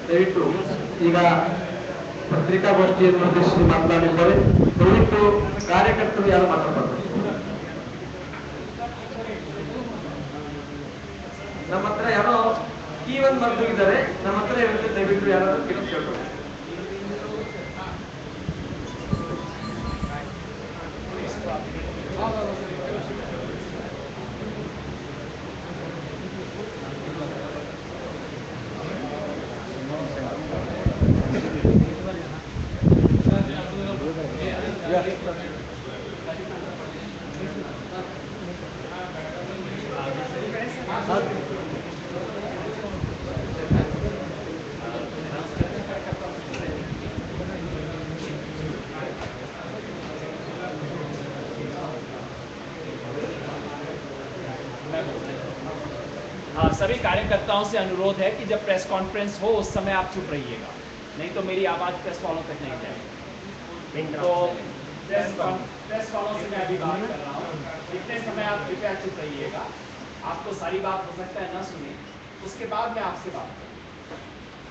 ದಯವಿಟ್ಟು ಈಗ ಪತ್ರಿಕಾಗೋಷ್ಠಿಯನ್ನು ಉದ್ದೇಶಿಸಿ ಮಾತನಾಡಿದ್ದಾರೆ. ದಯವಿಟ್ಟು ಕಾರ್ಯಕರ್ತರು ಯಾರು ಮಾತಾಡಬಾರ್ದು. ನಮ್ಮ ಹತ್ರ ಯಾರೋ ಕೀ ಒಂದು ಬರ್ದಿದ್ದಾರೆ, ನಮ್ಮ ಹತ್ರ ಇರುತ್ತೆ, ದಯವಿಟ್ಟು ಯಾರಾದ್ರೂ ಕೇಳ್ಕೊಂಡು. सभी कार्यकर्ताओं से अनुरोध है कि जब प्रेस कॉन्फ्रेंस हो उस समय आप चुप रहिएगा, नहीं तो मेरी आवाज़ प्रेस वालों तक नहीं जाएगी। तो प्रेस वालों से मैं अभी बात कर रहा हूँ, इतने समय आप कृपया चुप रहिएगा। आपको सारी बात हो सकता है ना सुने, उसके बाद मैं आपसे बात करूँ।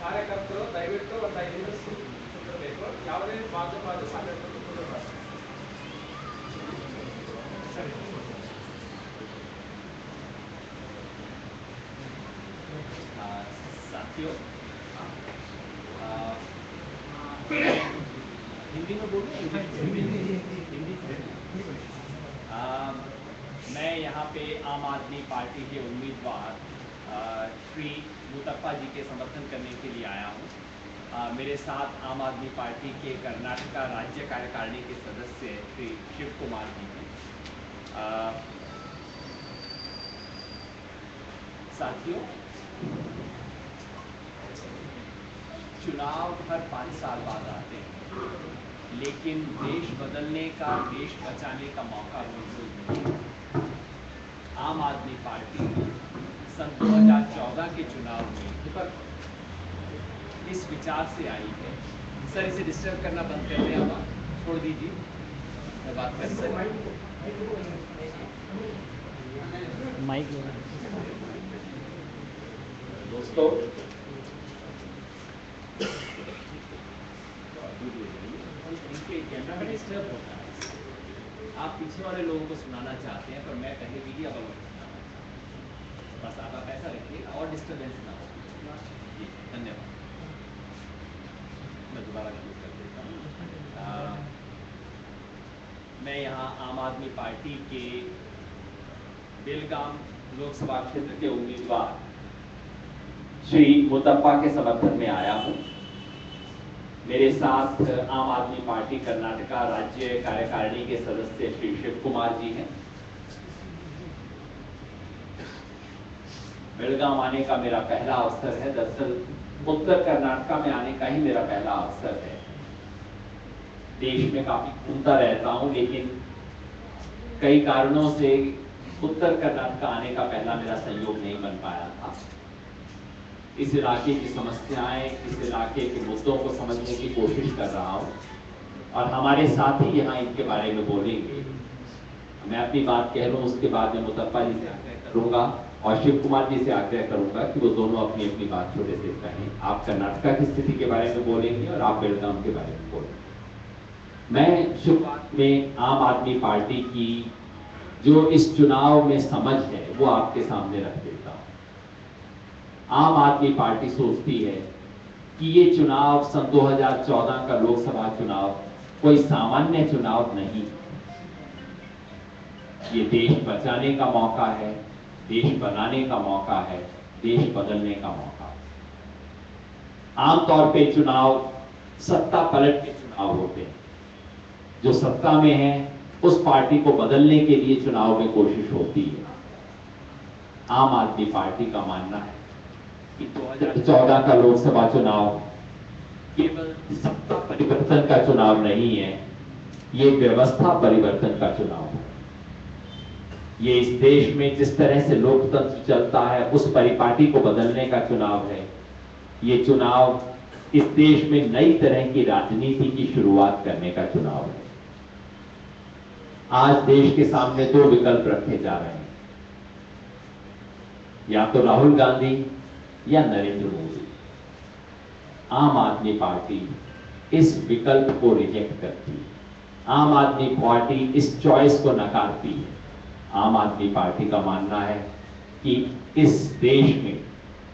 ಕಾರ್ಯಕರ್ತರು ದಯವಿಟ್ಟು ಒಂದು 5 ನಿಮಿಷ ಕೂತ್ಕೊಳ್ಬೇಕು. ಯಾವುದೇ ಮಾತು ಮಾತಾಡೋದು ಕೂತ್ಕೊಳ್ಬಾರ್ದು. साथियों, हिंदी में बोलूं? हिंदी। मैं यहाँ पे आम आदमी पार्टी के उम्मीदवार श्री मुतप्पा जी के समर्थन करने के लिए आया हूँ। मेरे साथ आम आदमी पार्टी के कर्नाटका राज्य कार्यकारिणी के सदस्य श्री शिव कुमार जी हैं। साथियों, चुनाव हर 5 साल बाद आते हैं, लेकिन देश बदलने का, देश बचाने का मौका मौजूद नहीं है। आम आदमी पार्टी सन 2014 के चुनाव में इस विचार से आई है। सर, इसे डिस्टर्ब करना बंद कर दें, आप छोड़ दीजिए, मैं बात कर सकता हूँ। दोस्तों, इनके कैमरा में डिस्टर्ब होता है। आप पीछे वाले लोगों को सुनाना चाहते हैं, पर मैं कहीं वीडियो वालों को सुनाना चाहता हूँ। बस आप ऐसा रखिए और डिस्टर्बेंस ना हो। जी, धन्यवाद। मैं दोबारा क्लिक कर देता हूँ। मैं यहाँ आम आदमी पार्टी के बेलगाम लोकसभा क्षेत्र के उम्मीदवार श्री मुतप्पा के समर्थन में आया हूँ। मेरे साथ आम आदमी पार्टी कर्नाटका राज्य कार्यकारिणी के सदस्य श्री शिव कुमार जी हैं। बेलगाम आने का मेरा पहला अवसर है। दरअसल उत्तर कर्नाटका में आने का ही मेरा पहला अवसर है। देश में काफी घूमता रहता हूं, लेकिन कई कारणों से उत्तर कर्नाटका आने का पहला मेरा संयोग नहीं बन पाया था। इस इलाके की समस्याएं, इस इलाके के मुद्दों को समझने की कोशिश कर रहा हूं और हमारे साथी यहाँ इनके बारे में बोलेंगे। मैं अपनी बात कह लूं, उसके बाद में मुतप्पा जी से आग्रह करूंगा और शिव कुमार जी से आग्रह करूंगा कि वो दोनों अपनी अपनी बात छोटे से कहें। आप कर्नाटका की स्थिति के बारे में बोलेंगे और आप बेलगाम के बारे में बोलेंगे। मैं शुरुआत में आम आदमी पार्टी की जो इस चुनाव में समझ है वो आपके सामने रख देता हूं। आम आदमी पार्टी सोचती है कि ये चुनाव सन 2014 का लोकसभा चुनाव कोई सामान्य चुनाव नहीं, ये देश बचाने का मौका है, देश बनाने का मौका है, देश बदलने का मौका है। आमतौर पे चुनाव सत्ता पलट के चुनाव होते हैं। जो सत्ता में है उस पार्टी को बदलने के लिए चुनाव में कोशिश होती है। आम आदमी पार्टी का मानना है कि 2014 का लोकसभा चुनाव केवल सत्ता परिवर्तन का चुनाव नहीं है, ये व्यवस्था परिवर्तन का चुनाव है। ये इस देश में जिस तरह से लोकतंत्र चलता है उस परिपाटी को बदलने का चुनाव है। ये चुनाव इस देश में नई तरह की राजनीति की शुरुआत करने का चुनाव है। आज देश के सामने 2 विकल्प रखे जा रहे हैं, या तो राहुल गांधी या नरेंद्र मोदी। आम आदमी पार्टी इस विकल्प को रिजेक्ट करती है। आम आदमी पार्टी इस चॉइस को नकारती है। आम आदमी पार्टी का मानना है कि इस देश में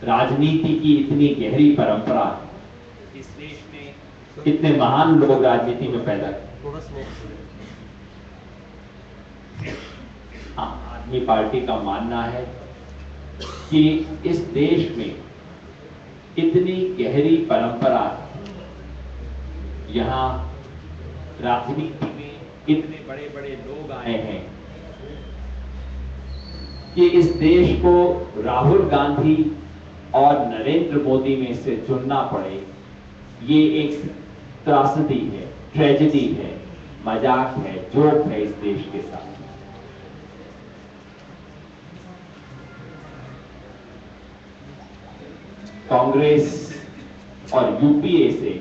राजनीति की इतनी गहरी परंपरा है। इस देश में इतने महान लोग राजनीति में पैदा हुए। आम आदमी पार्टी का मानना है कि इस देश में इतनी गहरी परंपरा है, यहाँ राजनीति में इतने बड़े बड़े लोग आए हैं कि इस देश को राहुल गांधी और नरेंद्र मोदी में से चुनना पड़े, ये एक त्रासदी है, ट्रेजेडी है, मजाक है, जोक है इस देश के साथ। कांग्रेस और यूपीए से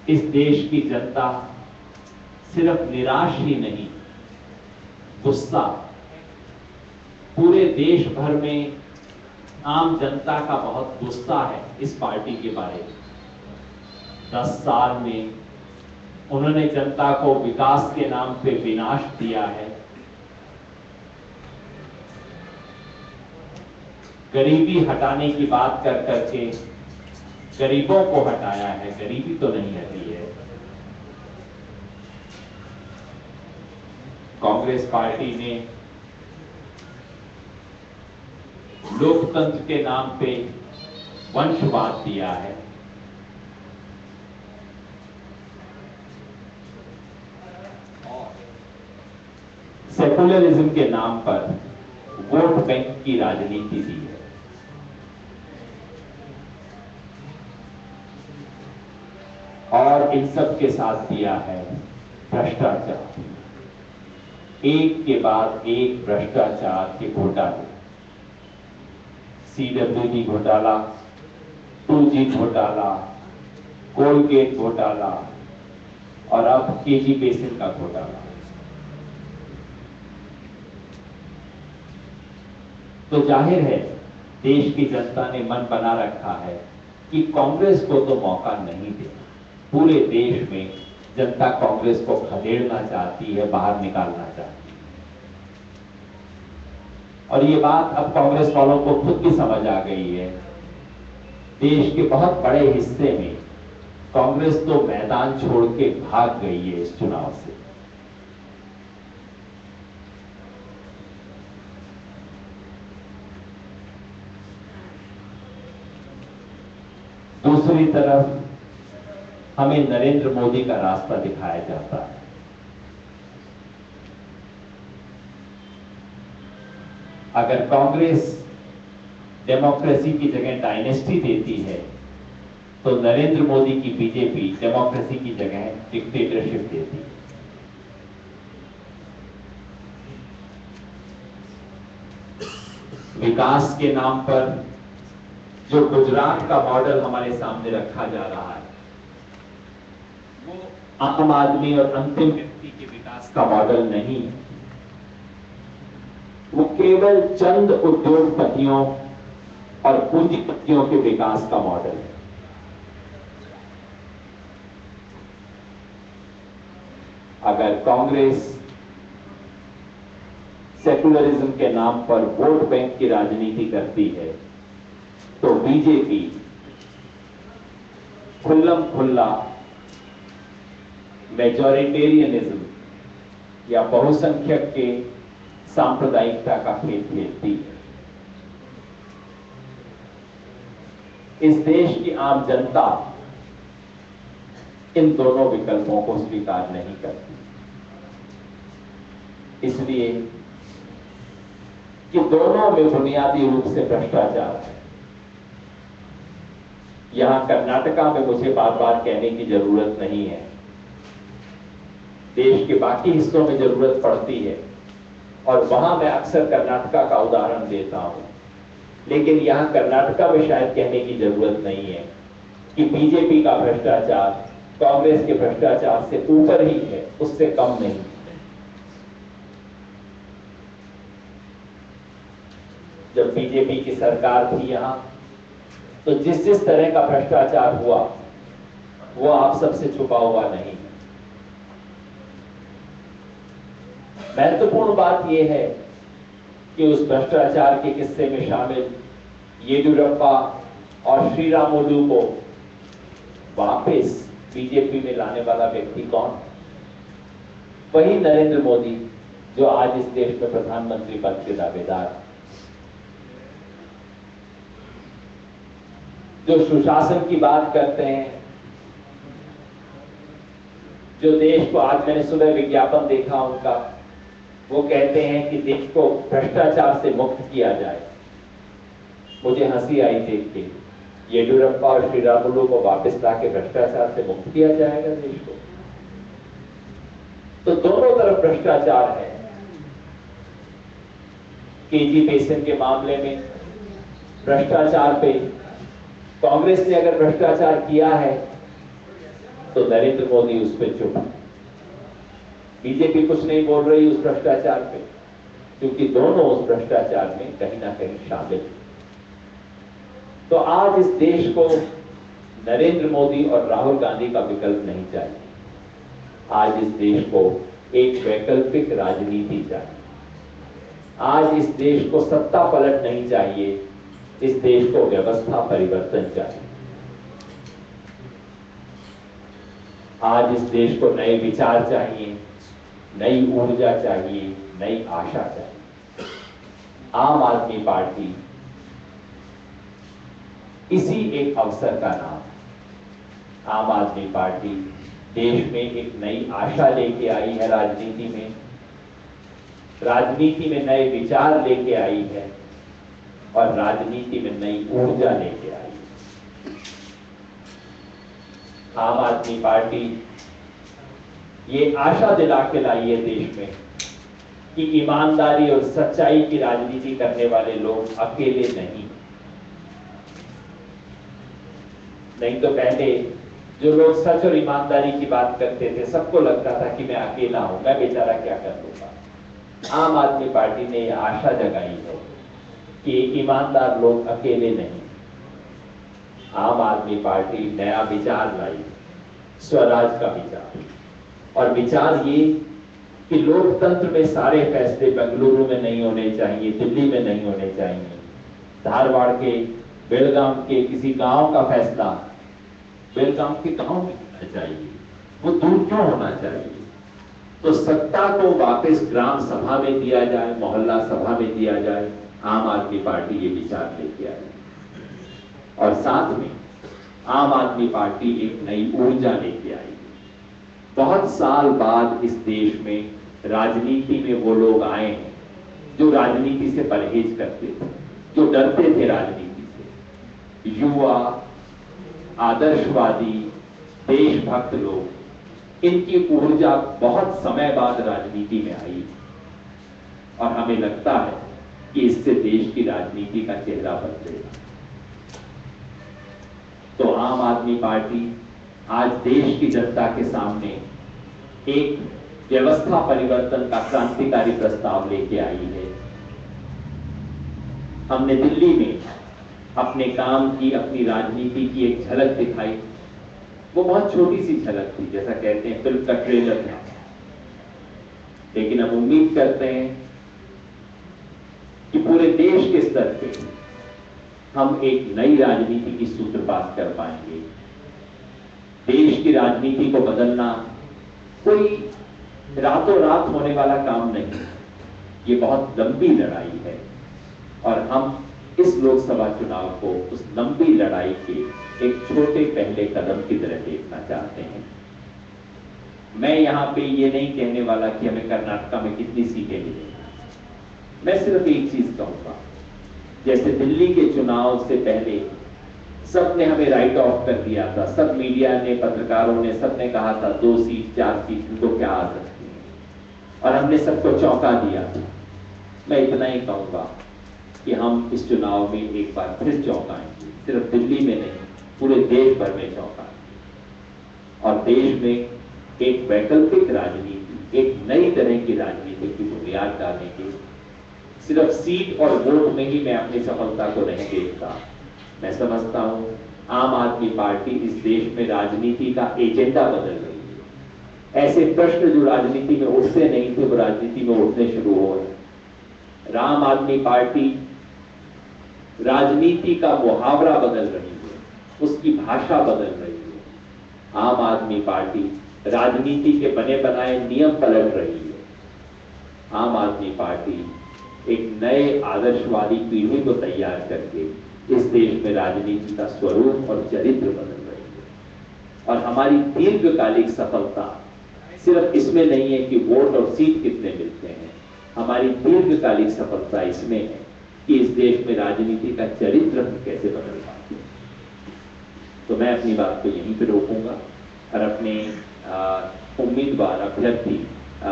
इस देश की जनता सिर्फ निराश ही नहीं, गुस्सा, पूरे देश भर में आम जनता का बहुत गुस्सा है इस पार्टी के बारे में। 10 साल में उन्होंने जनता को विकास के नाम पे विनाश दिया है, गरीबी हटाने की बात कर करके गरीबों को हटाया है, गरीबी तो नहीं हटी है। कांग्रेस पार्टी ने लोकतंत्र के नाम पे वंशवाद दिया है। सेकुलरिज्म के नाम पर वोट बैंक की राजनीति दी है। और इन सब के साथ दिया है भ्रष्टाचार, एक के बाद एक भ्रष्टाचार के घोटाले, CWD घोटाला, 2G घोटाला, कोलगेट घोटाला और अब KG बेसिन का घोटाला। तो जाहिर है देश की जनता ने मन बना रखा है कि कांग्रेस को तो मौका नहीं देना। पूरे देश में जनता कांग्रेस को खदेड़ना चाहती है, बाहर निकालना चाहती है। और ये बात अब कांग्रेस वालों को खुद भी समझ आ गई है। देश के बहुत बड़े हिस्से में कांग्रेस तो मैदान छोड़ के भाग गई है इस चुनाव से। दूसरी तरफ हमें नरेंद्र मोदी का रास्ता दिखाया जाता है। अगर कांग्रेस डेमोक्रेसी की जगह डायनेस्टी देती है तो नरेंद्र मोदी की बीजेपी डेमोक्रेसी की जगह डिक्टेटरशिप देती है। विकास के नाम पर जो गुजरात का मॉडल हमारे सामने रखा जा रहा है, वो आम आदमी और अंतिम व्यक्ति के विकास का मॉडल नहीं है। वो केवल चंद उद्योगपतियों और पूंजीपतियों के विकास का मॉडल है। अगर कांग्रेस सेकुलरिज्म के नाम पर वोट बैंक की राजनीति करती है तो बीजेपी खुल्लम खुल्ला मेजॉरिटेरियनिज्म या बहुसंख्यक के सांप्रदायिकता का खेल खेलती है। इस देश की आम जनता इन दोनों विकल्पों को स्वीकार नहीं करती, इसलिए कि दोनों में बुनियादी रूप से भ्रष्टाचार है। यहां कर्नाटका में मुझे बार बार कहने की जरूरत नहीं है, देश के बाकी हिस्सों में जरूरत पड़ती है और वहां मैं अक्सर कर्नाटका का उदाहरण देता हूं, लेकिन यहां कर्नाटका में शायद कहने की जरूरत नहीं है कि बीजेपी का भ्रष्टाचार कांग्रेस के भ्रष्टाचार से ऊपर ही है, उससे कम नहीं। जब बीजेपी की सरकार थी यहां तो जिस तरह का भ्रष्टाचार हुआ वो आप सबसे छुपा हुआ नहीं। महत्वपूर्ण बात यह है कि उस भ्रष्टाचार के किस्से में शामिल येडियुरप्पा और श्रीरामुलु को वापस बीजेपी में लाने वाला व्यक्ति कौन? वही नरेंद्र मोदी, जो आज इस देश में प्रधानमंत्री पद के दावेदार, जो सुशासन की बात करते हैं, जो देश को, आज मैंने सुबह विज्ञापन देखा उनका, वो कहते हैं कि देश को भ्रष्टाचार से मुक्त किया जाए। मुझे हंसी आई देख के, येडियुरप्पा और श्रीरामुलु को वापस लाके भ्रष्टाचार से मुक्त किया जाएगा देश को? तो दोनों तरफ भ्रष्टाचार है। केजी बेसिन के मामले में भ्रष्टाचार पे कांग्रेस ने अगर भ्रष्टाचार किया है तो नरेंद्र मोदी उस पर चुप। बीजेपी कुछ नहीं बोल रही उस भ्रष्टाचार पे, क्योंकि दोनों उस भ्रष्टाचार में कहीं ना कहीं शामिल हैं। तो आज इस देश को नरेंद्र मोदी और राहुल गांधी का विकल्प नहीं चाहिए। आज इस देश को एक वैकल्पिक राजनीति चाहिए। आज इस देश को सत्ता पलट नहीं चाहिए, इस देश को व्यवस्था परिवर्तन चाहिए। आज इस देश को नए विचार चाहिए, नई ऊर्जा चाहिए, नई आशा चाहिए। आम आदमी पार्टी इसी एक अवसर का नाम है। आम आदमी पार्टी देश में एक नई आशा लेके आई है, राजनीति में नए विचार लेके आई है और राजनीति में नई ऊर्जा लेके आई है। आम आदमी पार्टी ये आशा दिला के लाई है देश में कि ईमानदारी और सच्चाई की राजनीति करने वाले लोग अकेले नहीं तो पहले जो लोग सच और ईमानदारी की बात करते थे, सबको लगता था कि मैं अकेला हूं, मैं बेचारा क्या कर लूंगा। आम आदमी पार्टी ने यह आशा जगाई है कि ईमानदार लोग अकेले नहीं। आम आदमी पार्टी नया विचार लाई, स्वराज का विचार, और विचार ये कि लोकतंत्र में सारे फैसले बेंगलुरु में नहीं होने चाहिए, दिल्ली में नहीं होने चाहिए, धारवाड़ के, बेलगाम के किसी गांव का फैसला बेलगाम के गांव में होना चाहिए। वो दूर क्यों होना चाहिए? तो सत्ता को वापस ग्राम सभा में दिया जाए, मोहल्ला सभा में दिया जाए। आम आदमी पार्टी ये विचार लेके आई और साथ में आम आदमी पार्टी एक नई ऊर्जा लेके आई। बहुत साल बाद इस देश में राजनीति में वो लोग आए हैं जो राजनीति से परहेज करते थे, जो डरते थे राजनीति से। युवा, आदर्शवादी, देशभक्त लोग, इनकी ऊर्जा बहुत समय बाद राजनीति में आई और हमें लगता है कि इससे देश की राजनीति का चेहरा बदलेगा। तो आम आदमी पार्टी आज देश की जनता के सामने एक व्यवस्था परिवर्तन का क्रांतिकारी प्रस्ताव लेके आई है। हमने दिल्ली में अपने काम की, अपनी राजनीति की एक झलक दिखाई। वो बहुत छोटी सी झलक थी, जैसा कहते हैं फिल्म का ट्रेलर था, लेकिन हम उम्मीद करते हैं कि पूरे देश के स्तर पे हम एक नई राजनीति की सूत्रपात कर पाएंगे। देश की राजनीति को बदलना कोई रातों रात होने वाला काम नहीं, ये बहुत लंबी लड़ाई है और हम इस लोकसभा चुनाव को उस लंबी लड़ाई के एक छोटे पहले कदम की तरह देखना चाहते हैं। मैं यहां पे ये नहीं कहने वाला कि हमें कर्नाटक में कितनी सीटें मिलेंगी। मैं सिर्फ एक चीज कहूंगा, जैसे दिल्ली के चुनाव से पहले सबने हमें राइट ऑफ कर दिया था, सब मीडिया ने, पत्रकारों ने, सबने कहा था 2 सीट 4 सीट तो क्या आ सकती है और हमने सबको चौंका दिया था। मैं इतना ही कहूंगा कि हम इस चुनाव में एक बार फिर चौंकाएंगे, सिर्फ दिल्ली में नहीं, पूरे देश भर में चौंकाएंगे और देश में एक वैकल्पिक राजनीति, एक नई तरह की राजनीति की बुनियाद डालने के। सिर्फ सीट और वोट में ही मैं अपनी सफलता को नहीं देखता। मैं समझता हूं आम आदमी पार्टी इस देश में राजनीति का एजेंडा बदल रही है। ऐसे प्रश्न जो राजनीति में उठते नहीं थे वो राजनीति में उठने शुरू हो रहे हैं। आम आदमी पार्टी राजनीति का मुहावरा बदल रही है, उसकी भाषा बदल रही है। आम आदमी पार्टी राजनीति के बने बनाए नियम पलट रही है। आम आदमी पार्टी एक नए आदर्शवादी पीढ़ी को तैयार करके इस देश में राजनीति का स्वरूप और चरित्र बदल रही है। और हमारी दीर्घकालिक सफलता सिर्फ इसमें नहीं है कि वोट और सीट कितने मिलते हैं, हमारी दीर्घकालिक सफलता इसमें है कि इस देश में राजनीति का चरित्र कैसे बदल पाते हैं। तो मैं अपनी बात को यहीं पे रोकूंगा और अपने उम्मीदवार अभ्यर्थी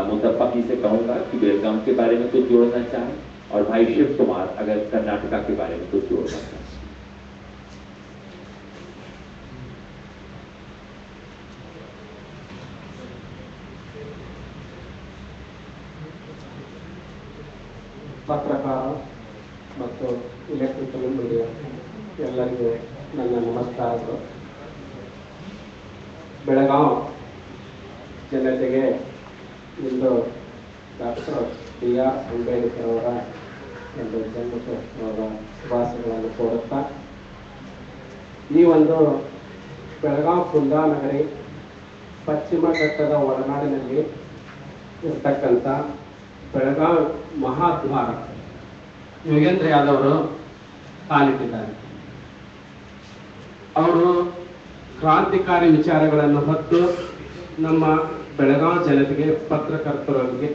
मुतफ्फा जी से कहूंगा कि बेलगाम के बारे में कुछ जोड़ना चाहें, और भाई शिव कुमार अगर कर्नाटका के बारे में कुछ जोड़ना चाहें। ಪತ್ರಕಾರ ಮತ್ತು ಇಲೆಕ್ಟ್ರಿಕಲ್ ಮೀಡಿಯಾ ಎಲ್ಲರಿಗೂ ನನ್ನ ನಮಸ್ಕಾರಗಳು. ಬೆಳಗಾವಿ ಜನತೆಗೆ ಇಂದು ಡಾಕ್ಟರ್ BR ಅಂಬೇಡ್ಕರ್ ಅವರ ಒಂದು ಜನ್ಮದಿನದ ಶುಭಾಶಯಗಳನ್ನು ಕೋರುತ್ತಾ, ಈ ಒಂದು ಬೆಳಗಾವಿ ಕುಂದಾನಗರಿ ಪಶ್ಚಿಮ ಘಟ್ಟದ ಒಳನಾಡಿನಲ್ಲಿ ಇರ್ತಕ್ಕಂಥ ಬೆಳಗಾವಿ ಮಹಾದ್ವಾರ ಯೋಗೇಂದ್ರ ಯಾದವ್ ಅವರು ಕಾಲಿಟ್ಟಿದ್ದಾರೆ. ಅವರು ಕ್ರಾಂತಿಕಾರಿ ವಿಚಾರಗಳನ್ನು ಹೊತ್ತು ನಮ್ಮ ಬೆಳಗಾವಿ ಜನತೆಗೆ ಪತ್ರಕರ್ತರಿಗೆ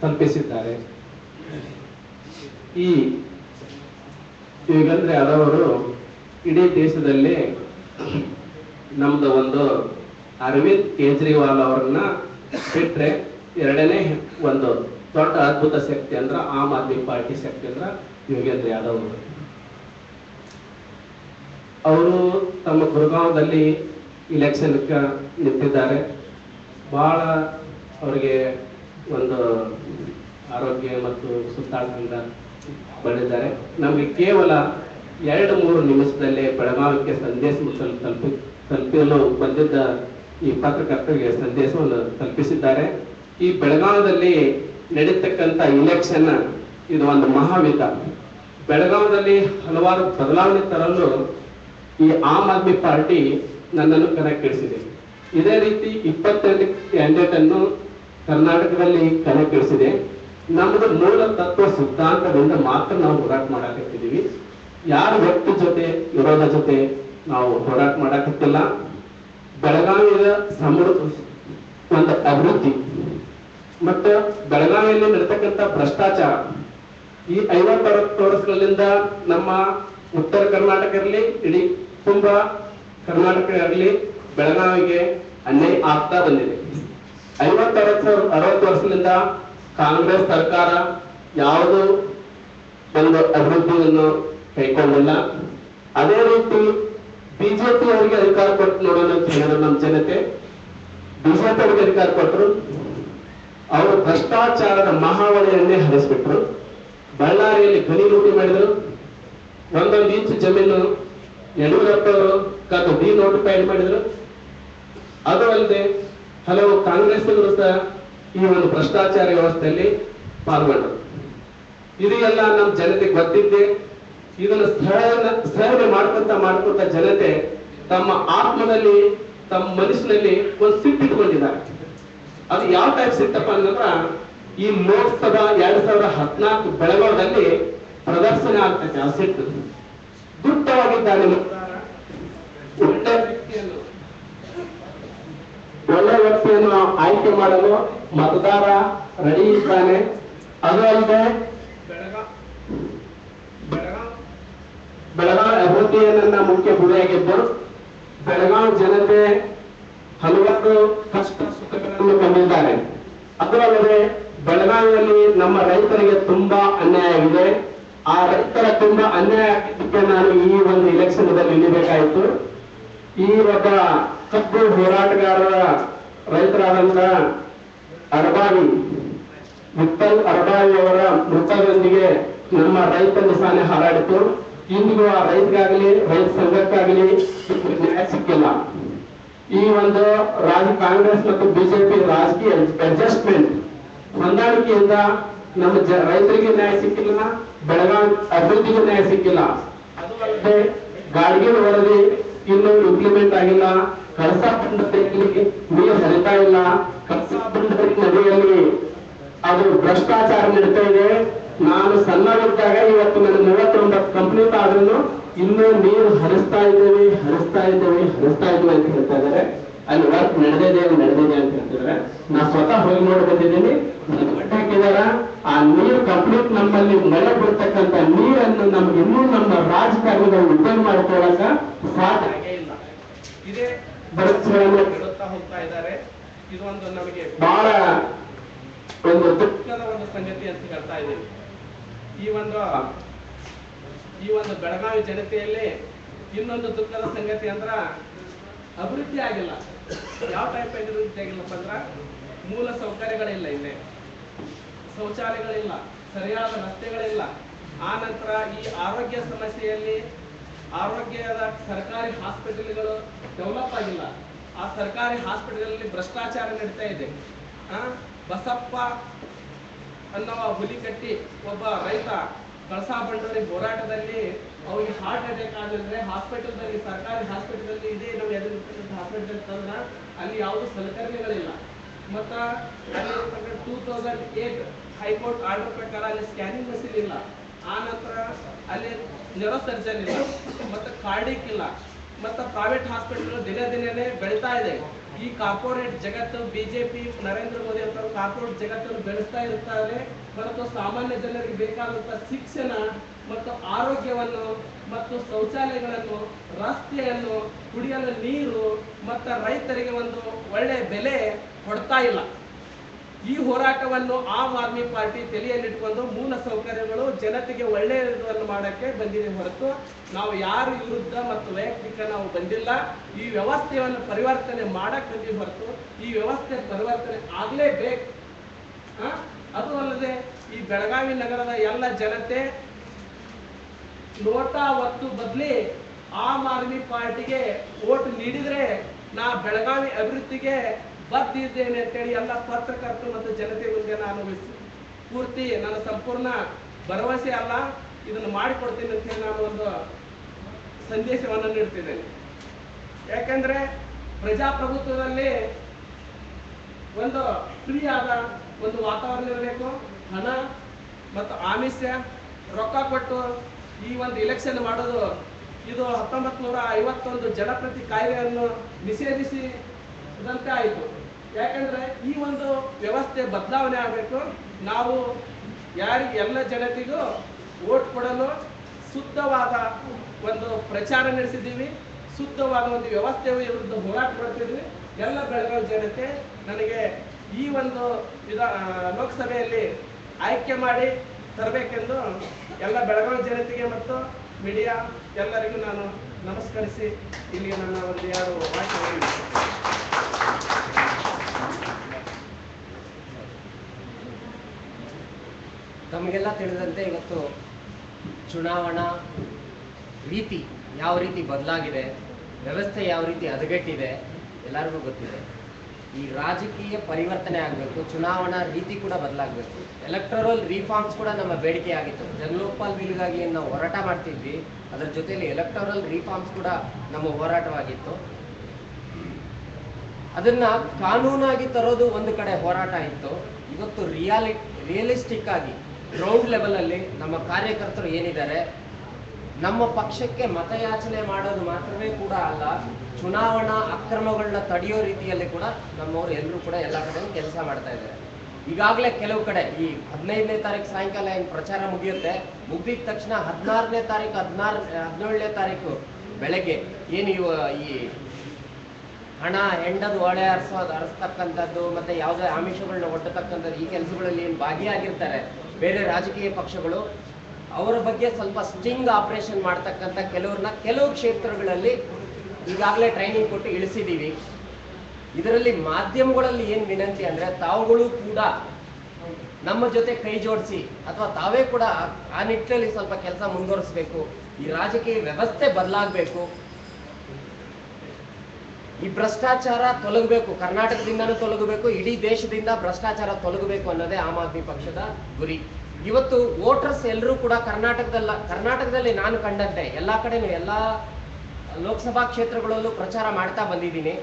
ತಲುಪಿಸಿದ್ದಾರೆ. ಈ ಯೋಗೇಂದ್ರ ಯಾದವ್ ಅವರು ಇಡೀ ದೇಶದಲ್ಲಿ ನಮ್ದು ಒಂದು ಅರವಿಂದ್ ಕೇಜ್ರಿವಾಲ್ ಅವರನ್ನ ಬಿಟ್ರೆ ಎರಡನೇ ಒಂದು ದೊಡ್ಡ ಅದ್ಭುತ ಶಕ್ತಿ ಅಂದ್ರೆ ಆಮ್ ಆದ್ಮಿ ಪಾರ್ಟಿ ಶಕ್ತಿ ಅಂದ್ರೆ ಯೋಗೇಂದ್ರ ಯಾದವ್ ಅವರು. ಅವರು ತಮ್ಮ ಗುರುಗಾಂವದಲ್ಲಿ ಇಲೆಕ್ಷನ್ ನಿಂತಿದ್ದಾರೆ. ಬಹಳ ಅವರಿಗೆ ಒಂದು ಆರೋಗ್ಯ ಮತ್ತು ಸುತ್ತಾಟದಿಂದ ಬಂದಿದ್ದಾರೆ. ನಮಗೆ ಕೇವಲ 2-3 ನಿಮಿಷದಲ್ಲೇ ಬೆಳಗಾವಿಗೆ ಸಂದೇಶ ತಲುಪಲು ಬಂದಿದ್ದ ಈ ಪತ್ರಕರ್ತರಿಗೆ ಸಂದೇಶವನ್ನು ತಲುಪಿಸಿದ್ದಾರೆ. ಈ ಬೆಳಗಾವಿಯಲ್ಲಿ ನಡೀತಕ್ಕಂಥ ಇಲೆಕ್ಷನ್ ಇದು ಒಂದು ಮಹಾಯುದ್ಧ. ಬೆಳಗಾವಿಯಲ್ಲಿ ಹಲವಾರು ಬದಲಾವಣೆ ತರಲು ಈ ಆಮ್ ಆದ್ಮಿ ಪಾರ್ಟಿ ನನ್ನನ್ನು ಕಣಕ್ಕಿಳಿಸಿದೆ. ಇದೇ ರೀತಿ 22 ಕ್ಯಾಂಡಿಡೇಟ್ ಅನ್ನು ಕರ್ನಾಟಕದಲ್ಲಿ ಕಣಕ್ಕಿಳಿಸಿದೆ. ನಮ್ಮದು ಮೂಲ ತತ್ವ ಸಿದ್ಧಾಂತದಿಂದ ಮಾತ್ರ ನಾವು ಹೋರಾಟ ಮಾಡಾಕತ್ತಿದ್ದೀವಿ. ಯಾರ ವ್ಯಕ್ತಿ ಜೊತೆ ವಿರೋಧ ಜೊತೆ ನಾವು ಹೋರಾಟ ಮಾಡಾಕತ್ತಿಲ್ಲ. ಬೆಳಗಾವಿಯ ಸಮೃದ್ಧ ಒಂದು ಅಭಿವೃದ್ಧಿ ಮತ್ತು ಬೆಳಗಾವಿಯಲ್ಲಿ ನಡೀತಕ್ಕಂಥ ಭ್ರಷ್ಟಾಚಾರ ಈ 50-60 ವರ್ಷಗಳಿಂದ ನಮ್ಮ ಉತ್ತರ ಕರ್ನಾಟಕ ಇರಲಿ, ಇಡೀ ತುಂಬಾ ಕರ್ನಾಟಕ ಇರಲಿ, ಬೆಳಗಾವಿಗೆ ಅನ್ಯಾಯ ಆಗ್ತಾ ಬಂದಿದೆ. 50-60 ವರ್ಷದಿಂದ ಕಾಂಗ್ರೆಸ್ ಸರ್ಕಾರ ಯಾವುದು ಒಂದು ಅಭಿವೃದ್ಧಿಯನ್ನು ಕೈಗೊಂಡಿಲ್ಲ. ಅದೇ ರೀತಿ ಬಿಜೆಪಿ ಅವರಿಗೆ ಅಧಿಕಾರ ಕೊಟ್ಟು ನೋಡೋಣ ಅಂತ ಹೇಳಿದ್ರು ನಮ್ಮ ಜನತೆ. ಬಿಜೆಪಿ ಅವರಿಗೆ ಅಧಿಕಾರ ಕೊಟ್ಟರು, ಅವರು ಭ್ರಷ್ಟಾಚಾರದ ಮಹಾವಳಿಯನ್ನೇ ಹರಿಸ್ಬಿಟ್ರು. ಬಳ್ಳಾರಿಯಲ್ಲಿ ಗಣಿ ಲೂಟಿ ಮಾಡಿದ್ರು. 1 ಇಂಚ್ ಜಮೀನು ಯಡಿಯೂರಪ್ಪ ಅವರು ಕದ್ದು ಡಿನೋಟಿಫೈಡ್ ಮಾಡಿದ್ರು. ಅದು ಅಲ್ಲದೆ ಹಲವು ಕಾಂಗ್ರೆಸ್ಗಳು ಸಹ ಈ ಒಂದು ಭ್ರಷ್ಟಾಚಾರ ವ್ಯವಸ್ಥೆಯಲ್ಲಿ ಪಾಲ್ಗೊಂಡರು. ಇದು ಎಲ್ಲ ನಮ್ಮ ಜನತೆಗೆ ಗೊತ್ತಿದ್ದೆ. ಇದನ್ನು ಸಹನೆ ಮಾಡ್ಕೊಂತ ಜನತೆ ತಮ್ಮ ಆತ್ಮದಲ್ಲಿ, ತಮ್ಮ ಮನಸ್ಸಿನಲ್ಲಿ ಒಂದು ಸಿಟ್ಟಿಟ್ಕೊಂಡಿದ್ದಾರೆ. ಅದು ಯಾವ ಟೈಪ್ ಸಿಟ್ಟಪ್ಪ ಅಂದ್ರೆ, ಈ ಲೋಕಸಭಾ 2014 ಬೆಳಗಾವಿಯಲ್ಲಿ ಪ್ರದರ್ಶನ ಆಗ್ತೈತೆ. ಆ ಸಿಟ್ಟು ಗುಪ್ತವಾಗಿದ್ದಾನೆ. ಒಳ್ಳೆ ವ್ಯಕ್ತಿಯನ್ನು ಆಯ್ಕೆ ಮಾಡಲು ಮತದಾರ ರೆಡಿ ಇದ್ದಾನೆ. ಅದು ಅಲ್ಲದೆ ಬೆಳಗಾವಿ ಅಭಿವೃದ್ಧಿಯೇ ನನ್ನ ಮುಖ್ಯ ಗುರಿಯಾಗಿದ್ದು, ಬೆಳಗಾವಿ ಜನತೆ ಹಲವಾರು ಕಷ್ಟ ಸುಖಗಳನ್ನು ಕಂಡಿದ್ದಾರೆ. ಅದರಲ್ಲದೆ ಬೆಳಗಾವಿಯಲ್ಲಿ ನಮ್ಮ ರೈತರಿಗೆ ತುಂಬಾ ಅನ್ಯಾಯ ಆಗಿದೆ. ಆ ರೈತರ ತುಂಬಾ ಅನ್ಯಾಯ ಆಗಿದ್ದಕ್ಕೆ ನಾನು ಈ ಒಂದು ಇಲೆಕ್ಷನ್ ದಲ್ಲಿ ಇಳಿಬೇಕಾಯಿತು. ಈ ಒಬ್ಬ ಕಬ್ಬು ಹೋರಾಟಗಾರರ ರೈತರಾದಂತ ಅರಬಾವಿ ವಿಠಲ್ ಅರಬಾವಿ ಅವರ ಮೃತದೊಂದಿಗೆ ನಮ್ಮ ರೈತ ನಿಶಾನೆ ಹಾರಾಡಿತು. ಇಂದಿಗೂ ಆ ರೈತಗಾಗಲಿ, ರೈತ ಸಂಘಕ್ಕಾಗಲಿ ನ್ಯಾಯ ಸಿಕ್ಕಿಲ್ಲ. ಈ ಒಂದು ಕಾಂಗ್ರೆಸ್ ಮತ್ತು ಬಿಜೆಪಿ ರಾಜಕೀಯ ಅಡ್ಜಸ್ಟ್ಮೆಂಟ್ ಹೊಂದಾಣಿಕೆಯಿಂದ ನಮ್ಮ ರೈತರಿಗೆ ನ್ಯಾಯ ಸಿಕ್ಕಿಲ್ಲ, ಬೆಳಗಾವಿ ಅಭಿವೃದ್ಧಿಗೆ ನ್ಯಾಯ ಸಿಕ್ಕಿಲ್ಲ. ಅದು ಅಲ್ಲದೆ ಗಾಡ್ಗಿಲ್ ವರದಿ ಇನ್ನೂ ಇಂಪ್ಲಿಮೆಂಟ್ ಆಗಿಲ್ಲ. ಕಳಸಾ ಬಂಡೂರಿಗೆ ನೀರು ಹರಿತಾ ಇಲ್ಲ. ಕಳಸಾ ಬಂಡೂರಿ ನದಿಯಲ್ಲಿ ಅದು ಭ್ರಷ್ಟಾಚಾರ ನಡೀತಾ ಇದೆ. ನಾನು ಸಣ್ಣವಿದ್ದಾಗ ಇವತ್ತು ನನ್ನ 39 ಕಂಪನಿ ಆದ್ರೂ ಇನ್ನೂ ನೀರು ಹರಿಸ್ತಾ ಇದ್ದೇವೆ ಅಂತ ಹೇಳ್ತಾ ಇದ್ದಾರೆ. ಅಲ್ಲಿ ವರ್ಕ್ ನಡೆದಿದೆ ಅಂತ ಹೇಳ್ತಿದ್ದಾರೆ. ನಾ ಸ್ವತಃ ಹೋಗಿ ನೋಡಿ ಬಂದಿದ್ದೀನಿ. ಹಾಕಿದಾರ ಆ ನೀರು ಕಂಪ್ಲೀಟ್ ನಮ್ಮಲ್ಲಿ ಮಳೆ ಬರ್ತಕ್ಕಂಥ ನೀರನ್ನು ನಮ್ಗೆ ಇನ್ನೂ ನಮ್ಮ ರಾಜಕಾರಣದಲ್ಲಿ ಉಪಯೋಗ ಮಾಡ್ಕೊಳ್ಳಕ ಸಾಧ್ಯ ಆಗೇ ಇಲ್ಲ. ಇದೇ ಬರಚರಣೆ ಬಿಡುತ್ತಾ ಹೋಗ್ತಾ ಇದ್ದಾರೆ. ಇದು ಒಂದು ನಮಗೆ ಬಹಳ ಒಂದು ದುಃಖದ ಒಂದು ಸಂಗತಿ ಅಂತ ಹೇಳ್ತಾ ಇದ್ದೀವಿ. ಈ ಒಂದು ಬೆಳಗಾವಿ ಜನತೆಯಲ್ಲಿ ಇನ್ನೊಂದು ದುಃಖದ ಸಂಗತಿ ಅಂದ್ರ ಅಭಿವೃದ್ಧಿ ಆಗಿಲ್ಲ. ಯಾವ ಟೈಪ್ ಅಭಿವೃದ್ಧಿ ಆಗಿಲ್ಲಪ್ಪ ಅಂದ್ರ ಮೂಲ ಸೌಕರ್ಯಗಳಿಲ್ಲ, ಇಲ್ಲೇ ಶೌಚಾಲಯಗಳಿಲ್ಲ, ಸರಿಯಾದ ರಸ್ತೆಗಳಿಲ್ಲ. ಆ ನಂತರ ಈ ಆರೋಗ್ಯ ಸಮಸ್ಯೆಯಲ್ಲಿ ಆರೋಗ್ಯದ ಸರ್ಕಾರಿ ಹಾಸ್ಪಿಟಲ್ಗಳು ಡೆವಲಪ್ ಆಗಿಲ್ಲ. ಆ ಸರ್ಕಾರಿ ಹಾಸ್ಪಿಟಲ್ ಭ್ರಷ್ಟಾಚಾರ ನಡೀತಾ ಇದೆ. ಬಸಪ್ಪ ಅನ್ನುವ ಹುಲಿಕಟ್ಟಿ ಒಬ್ಬ ರೈತ ಕಳಸಾ ಬಂಡೂರಿ ಹೋರಾಟದಲ್ಲಿ ಅವರಿಗೆ ಹಾರ್ಟ್ ಅಟ್ಯಾಕ್ ಆಗಿದ್ರೆ ಹಾಸ್ಪಿಟಲ್ದಲ್ಲಿ, ಸರ್ಕಾರಿ ಹಾಸ್ಪಿಟಲ್ ಇದೆ ನಾವು ಎದುರಿರ್ತಕ್ಕಂಥ ಹಾಸ್ಪಿಟಲ್ ತಂದ್ರ ಅಲ್ಲಿ ಯಾವುದು ಸಲಕರಣೆಗಳಿಲ್ಲ. ಮತ್ತ ಅಲ್ಲಿ 2008 ಹೈಕೋರ್ಟ್ ಆರ್ಡರ್ ಪ್ರಕಾರ ಅಲ್ಲಿ ಸ್ಕ್ಯಾನಿಂಗ್ ಮಷೀನ್ ಇಲ್ಲ. ಆ ನಂತರ ಅಲ್ಲಿ ನ್ಯೂರೋ ಸರ್ಜನ್ ಇಲ್ಲ, ಮತ್ತೆ ಕಾರ್ಡಿಕ್ ಇಲ್ಲ. ಮತ್ತೆ ಪ್ರೈವೇಟ್ ಹಾಸ್ಪಿಟಲ್ ದಿನೇ ಬೆಳೀತಾ ಇದೆ. ಈ ಕಾರ್ಪೊರೇಟ್ ಜಗತ್ತು, ಬಿಜೆಪಿ ನರೇಂದ್ರ ಮೋದಿ ಅಂತ ಕಾರ್ಪೊರೇಟ್ ಜಗತ್ತನ್ನು ಬೆಳೆಸ್ತಾ ಇರ್ತಾರೆ. ಮತ್ತು ಸಾಮಾನ್ಯ ಜನರಿಗೆ ಬೇಕಾದಂತ ಶಿಕ್ಷಣ ಮತ್ತು ಆರೋಗ್ಯವನ್ನು ಮತ್ತು ಶೌಚಾಲಯಗಳನ್ನು, ರಸ್ತೆಯನ್ನು, ಕುಡಿಯಲು ನೀರು ಮತ್ತು ರೈತರಿಗೆ ಒಂದು ಒಳ್ಳೆ ಬೆಲೆ ಕೊಡ್ತಾ ಇಲ್ಲ. ಈ ಹೋರಾಟವನ್ನು ಆಮ್ ಆದ್ಮಿ ಪಾರ್ಟಿ ತಲೆಯಲ್ಲಿಟ್ಕೊಂಡು ಮೂಲ ಸೌಕರ್ಯಗಳು ಜನತೆಗೆ ಒಳ್ಳೆಯದನ್ನು ಮಾಡಕ್ಕೆ ಬಂದಿದೆ ಹೊರತು ನಾವು ಯಾರು ವಿರುದ್ಧ ಮತ್ತು ವೈಯಕ್ತಿಕ ನಾವು ಬಂದಿಲ್ಲ. ಈ ವ್ಯವಸ್ಥೆಯನ್ನು ಪರಿವರ್ತನೆ ಮಾಡಕ್ ಬಂದಿವಿ ಹೊರತು ಈ ವ್ಯವಸ್ಥೆ ಪರಿವರ್ತನೆ ಆಗ್ಲೇಬೇಕು. ಅದು ಅಲ್ಲದೆ ಈ ಬೆಳಗಾವಿ ನಗರದ ಎಲ್ಲ ಜನತೆ ನೋಟಾ ಒತ್ತು ಬದಲಿ ಆಮ್ ಆದ್ಮಿ ಪಾರ್ಟಿಗೆ ವೋಟ್ ನೀಡಿದ್ರೆ ನಾ ಬೆಳಗಾವಿ ಅಭಿವೃದ್ಧಿಗೆ ಬದ್ದಿದ್ದೇನೆ ಅಂತೇಳಿ ಎಲ್ಲ ಪತ್ರಕರ್ತರು ಮತ್ತು ಜನತೆ ಮುಂದೆ ನಾನು ಪೂರ್ತಿ ನನ್ನ ಸಂಪೂರ್ಣ ಭರವಸೆ ಅಲ್ಲ, ಇದನ್ನು ಮಾಡಿಕೊಡ್ತೀನಿ ಅಂತ ಹೇಳಿ ನಾನು ಒಂದು ಸಂದೇಶವನ್ನು ನೀಡ್ತಿದ್ದೇನೆ. ಯಾಕಂದ್ರೆ ಪ್ರಜಾಪ್ರಭುತ್ವದಲ್ಲಿ ಒಂದು ಫ್ರೀ ಆದ ಒಂದು ವಾತಾವರಣ ಇರಬೇಕು. ಹಣ ಮತ್ತು ಆಮಿಷ ರೊಕ್ಕ ಕೊಟ್ಟು ಈ ಒಂದು ಎಲೆಕ್ಷನ್ ಮಾಡೋದು ಇದು 1951 ಜನಪ್ರತಿ ಕಾಯ್ದೆಯನ್ನು ನಿಷೇಧಿಸಿದಂತೆ ಆಯಿತು. ಯಾಕಂದ್ರೆ ಈ ಒಂದು ವ್ಯವಸ್ಥೆ ಬದಲಾವಣೆ ಆಗಬೇಕು. ನಾವು ಎಲ್ಲ ಜನತೆಗೂ ವೋಟ್ ಕೊಡಲು ಶುದ್ಧವಾದ ಒಂದು ಪ್ರಚಾರ ನಡೆಸಿದ್ದೀವಿ, ಶುದ್ಧವಾದ ಒಂದು ವ್ಯವಸ್ಥೆಯ ವಿರುದ್ಧ ಹೋರಾಟ ಮಾಡ್ತಿದ್ವಿ. ಎಲ್ಲ ಬೆಳಗಾವಿ ಜನತೆ ನನಗೆ ಈ ಒಂದು ಲೋಕಸಭೆಯಲ್ಲಿ ಆಯ್ಕೆ ಮಾಡಿ ತರಬೇಕೆಂದು ಎಲ್ಲ ಬೆಳಗಾವಿ ಜನತೆಗೆ ಮತ್ತು ಮೀಡಿಯಾ ಎಲ್ಲರಿಗೂ ನಾನು ನಮಸ್ಕರಿಸಿ ಇಲ್ಲಿಗೆ ನನ್ನ ಒಂದು 2 ವಾಕ್ಯಗಳನ್ನು ತಮಗೆಲ್ಲ ತಿಳಿದಂತೆ ಇವತ್ತು ಚುನಾವಣಾ ರೀತಿ ಯಾವ ರೀತಿ ಬದಲಾಗಿದೆ, ವ್ಯವಸ್ಥೆ ಯಾವ ರೀತಿ ಹದಗೆಟ್ಟಿದೆ ಎಲ್ಲರಿಗೂ ಗೊತ್ತಿದೆ. ಈ ರಾಜಕೀಯ ಪರಿವರ್ತನೆ ಆಗಬೇಕು, ಚುನಾವಣಾ ರೀತಿ ಕೂಡ ಬದಲಾಗಬೇಕು. ಎಲೆಕ್ಟರಲ್ ರಿಫಾರ್ಮ್ಸ್ ಕೂಡ ನಮ್ಮ ಬೇಡಿಕೆ ಆಗಿತ್ತು. ಜನಲೋಕಪಾಲ್ ಬಿಲ್ಗಾಗಿ ನಾವು ಹೋರಾಟ ಮಾಡ್ತಿದ್ವಿ, ಅದರ ಜೊತೆಯಲ್ಲಿ ಎಲೆಕ್ಟರಲ್ ರಿಫಾರ್ಮ್ಸ್ ಕೂಡ ನಮ್ಮ ಹೋರಾಟವಾಗಿತ್ತು. ಅದನ್ನ ಕಾನೂನಾಗಿ ತರೋದು ಒಂದು ಕಡೆ ಹೋರಾಟ ಇತ್ತು. ಇವತ್ತು ರಿಯಲಿಸ್ಟಿಕ್ ಆಗಿ ಗ್ರೌಂಡ್ ಲೆವೆಲ್ ಅಲ್ಲಿ ನಮ್ಮ ಕಾರ್ಯಕರ್ತರು ಏನಿದ್ದಾರೆ, ನಮ್ಮ ಪಕ್ಷಕ್ಕೆ ಮತಯಾಚನೆ ಮಾಡೋದು ಮಾತ್ರವೇ ಕೂಡ ಅಲ್ಲ, ಚುನಾವಣಾ ಅಕ್ರಮಗಳನ್ನ ತಡೆಯೋ ರೀತಿಯಲ್ಲಿ ಕೂಡ ನಮ್ಮವರು ಎಲ್ಲರೂ ಕೂಡ ಎಲ್ಲ ಕಡೆ ಕೆಲಸ ಮಾಡ್ತಾ ಇದ್ದಾರೆ. ಈಗಾಗಲೇ ಕೆಲವು ಕಡೆ ಈ 15ನೇ ತಾರೀಕು ಸಾಯಂಕಾಲ ಏನು ಪ್ರಚಾರ ಮುಗಿದ ತಕ್ಷಣ 16ನೇ ತಾರೀಕು 17ನೇ ತಾರೀಕು ಬೆಳಗ್ಗೆ ಏನು ಈ ಹಣ ಹೆಂಡದು ಒಳೆ ಹರಿಸ್ತಕ್ಕಂಥದ್ದು ಮತ್ತೆ ಯಾವುದೇ ಆಮಿಷಗಳನ್ನ ಒಡ್ಡತಕ್ಕಂಥದ್ದು ಈ ಕೆಲಸಗಳಲ್ಲಿ ಏನು ಭಾಗಿಯಾಗಿರ್ತಾರೆ ಬೇರೆ ರಾಜಕೀಯ ಪಕ್ಷಗಳು, ಅವರ ಬಗ್ಗೆ ಸ್ವಲ್ಪ ಸ್ಟಿಂಗ್ ಆಪರೇಷನ್ ಮಾಡ್ತಕ್ಕಂಥ ಕೆಲವು ಕ್ಷೇತ್ರಗಳಲ್ಲಿ ಈಗಾಗಲೇ ಟ್ರೈನಿಂಗ್ ಕೊಟ್ಟು ಇಳಿಸಿದ್ದೀವಿ. ಇದರಲ್ಲಿ ಮಾಧ್ಯಮಗಳಲ್ಲಿ ಏನು ವಿನಂತಿ ಅಂದ್ರೆ, ತಾವುಗಳು ಕೂಡ ನಮ್ಮ ಜೊತೆ ಕೈ ಜೋಡಿಸಿ ಅಥವಾ ತಾವೇ ಕೂಡ ಆ ನಿಟ್ಟಿನಲ್ಲಿ ಸ್ವಲ್ಪ ಕೆಲಸ ಮುಂದುವರಿಸಬೇಕು. ಈ ರಾಜಕೀಯ ವ್ಯವಸ್ಥೆ ಬದಲಾಗಬೇಕು. ಈ ಭ್ರಷ್ಟಾಚಾರ ತೊಲಗಬೇಕು, ಕರ್ನಾಟಕದಿಂದನೂ ತೊಲಗಬೇಕು, ಇಡೀ ದೇಶದಿಂದ ಭ್ರಷ್ಟಾಚಾರ ತೊಲಗಬೇಕು ಅನ್ನೋದೇ ಆಮ್ ಆದ್ಮಿ ಪಕ್ಷದ ಗುರಿ. ಇವತ್ತು ವೋಟರ್ಸ್ ಎಲ್ಲರೂ ಕೂಡ ಕರ್ನಾಟಕದಲ್ಲಿ ನಾನು ಕಂಡಂತೆ ಎಲ್ಲಾ ಕಡೆನೂ ಎಲ್ಲಾ ಲೋಕಸಭಾ ಕ್ಷೇತ್ರಗಳಲ್ಲೂ ಪ್ರಚಾರ ಮಾಡ್ತಾ ಬಂದಿದ್ದೀನಿ.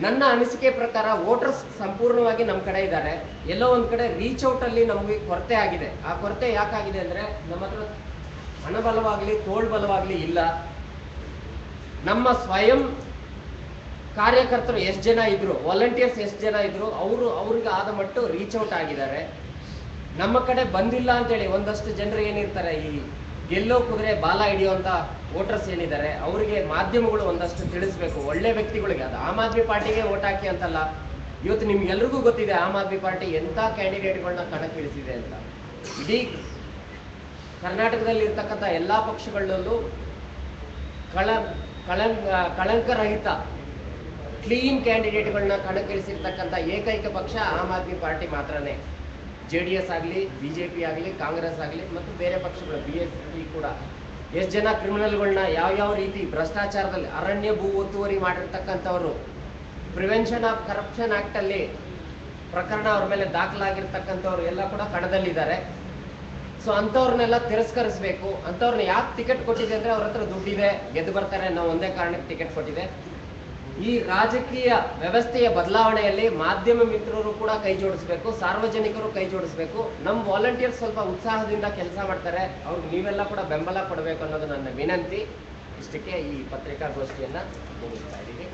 ನನ್ನ ಅನಿಸಿಕೆ ಪ್ರಕಾರ ವೋಟರ್ಸ್ ಸಂಪೂರ್ಣವಾಗಿ ನಮ್ಮ ಕಡೆ ಇದ್ದಾರೆ. ಎಲ್ಲೋ ಒಂದ್ ಕಡೆ ರೀಚ್ ಔಟ್ ಅಲ್ಲಿ ನಮಗೆ ಕೊರತೆ ಆಗಿದೆ. ಆ ಕೊರತೆ ಯಾಕಾಗಿದೆ ಅಂದ್ರೆ ನಮ್ಮ ಹತ್ರ ಹಣಬಲವಾಗ್ಲಿ ತೋಳ್ಬಲವಾಗ್ಲಿ ಇಲ್ಲ. ನಮ್ಮ ಸ್ವಯಂ ಕಾರ್ಯಕರ್ತರು ಎಷ್ಟು ಜನ ಇದ್ರು, ವಾಲಂಟಿಯರ್ಸ್ ಎಷ್ಟು ಜನ ಇದ್ರು, ಅವ್ರಿಗೆ ಆದ ಮಟ್ಟು ರೀಚ್ ಔಟ್ ಆಗಿದ್ದಾರೆ. ನಮ್ಮ ಕಡೆ ಬಂದಿಲ್ಲ ಅಂತೇಳಿ ಒಂದಷ್ಟು ಜನರು ಏನಿರ್ತಾರೆ, ಈ ಗೆಲ್ಲೋ ಕುದುರೆ ಬಾಲ ಹಿಡಿಯುವಂತ ವೋಟರ್ಸ್ ಏನಿದ್ದಾರೆ ಅವರಿಗೆ ಮಾಧ್ಯಮಗಳು ಒಂದಷ್ಟು ತಿಳಿಸ್ಬೇಕು. ಒಳ್ಳೆ ವ್ಯಕ್ತಿಗಳಿಗೆ, ಅದು ಆಮ್ ಆದ್ಮಿ ಪಾರ್ಟಿಗೆ ವೋಟ್ ಹಾಕಿ ಅಂತಲ್ಲ. ಇವತ್ತು ನಿಮ್ಗೆಲ್ರಿಗೂ ಗೊತ್ತಿದೆ ಆಮ್ ಆದ್ಮಿ ಪಾರ್ಟಿ ಎಂತ ಕ್ಯಾಂಡಿಡೇಟ್ಗಳನ್ನ ಕಣಕ್ಕಿಳಿಸಿದೆ ಅಂತ. ಇಡೀ ಕರ್ನಾಟಕದಲ್ಲಿ ಇರ್ತಕ್ಕಂಥ ಎಲ್ಲಾ ಪಕ್ಷಗಳಲ್ಲೂ ಕಳಂಕರಹಿತ ಕ್ಲೀನ್ ಕ್ಯಾಂಡಿಡೇಟ್ಗಳನ್ನ ಕಣಕ್ಕಿಳಿಸಿರ್ತಕ್ಕಂಥ ಏಕೈಕ ಪಕ್ಷ ಆಮ್ ಆದ್ಮಿ ಪಾರ್ಟಿ ಮಾತ್ರನೇ. JDS ಆಗಲಿ, BJP ಆಗಲಿ, ಕಾಂಗ್ರೆಸ್ ಆಗಲಿ ಮತ್ತು ಬೇರೆ ಪಕ್ಷಗಳು BSP ಕೂಡ ಎಷ್ಟು ಜನ ಕ್ರಿಮಿನಲ್ಗಳನ್ನ ಯಾವ ರೀತಿ ಭ್ರಷ್ಟಾಚಾರದಲ್ಲಿ ಅರಣ್ಯ ಭೂ ಒತ್ತುವರಿ ಮಾಡಿರ್ತಕ್ಕಂಥವ್ರು, ಪ್ರಿವೆನ್ಷನ್ ಆಫ್ ಕರಪ್ಷನ್ ಆಕ್ಟ್ ಅಲ್ಲಿ ಪ್ರಕರಣ ಅವ್ರ ಮೇಲೆ ದಾಖಲಾಗಿರ್ತಕ್ಕಂಥವ್ರು ಎಲ್ಲ ಕೂಡ ಕಣದಲ್ಲಿದ್ದಾರೆ. ಸೊ ಅಂಥವ್ರನ್ನೆಲ್ಲ ತಿರಸ್ಕರಿಸಬೇಕು. ಅಂಥವ್ರನ್ನ ಯಾಕೆ ಟಿಕೆಟ್ ಕೊಟ್ಟಿದೆ ಅಂದ್ರೆ ಅವ್ರ ಹತ್ರ ದುಡ್ಡಿದೆ, ಗೆದ್ದು ಬರ್ತಾರೆ ಅನ್ನೋ ಒಂದೇ ಕಾರಣಕ್ಕೆ ಟಿಕೆಟ್ ಕೊಟ್ಟಿದೆ. ಈ ರಾಜಕೀಯ ವ್ಯವಸ್ಥೆಯ ಬದಲಾವಣೆಯಲ್ಲಿ ಮಾಧ್ಯಮ ಮಿತ್ರರು ಕೂಡ ಕೈ ಜೋಡಿಸ್ಬೇಕು, ಸಾರ್ವಜನಿಕರು ಕೈ ಜೋಡಿಸ್ಬೇಕು. ನಮ್ಮ ವಾಲಂಟಿಯರ್ಸ್ ಸ್ವಲ್ಪ ಉತ್ಸಾಹದಿಂದ ಕೆಲಸ ಮಾಡ್ತಾರೆ, ಅವ್ರಿಗೆ ನೀವೆಲ್ಲ ಕೂಡ ಬೆಂಬಲ ಕೊಡಬೇಕು ಅನ್ನೋದು ನನ್ನ ವಿನಂತಿ. ಇಷ್ಟಕ್ಕೆ ಈ ಪತ್ರಿಕಾಗೋಷ್ಠಿಯನ್ನ ಮುಗಿಸ್ತಾ ಇದ್ದೀನಿ.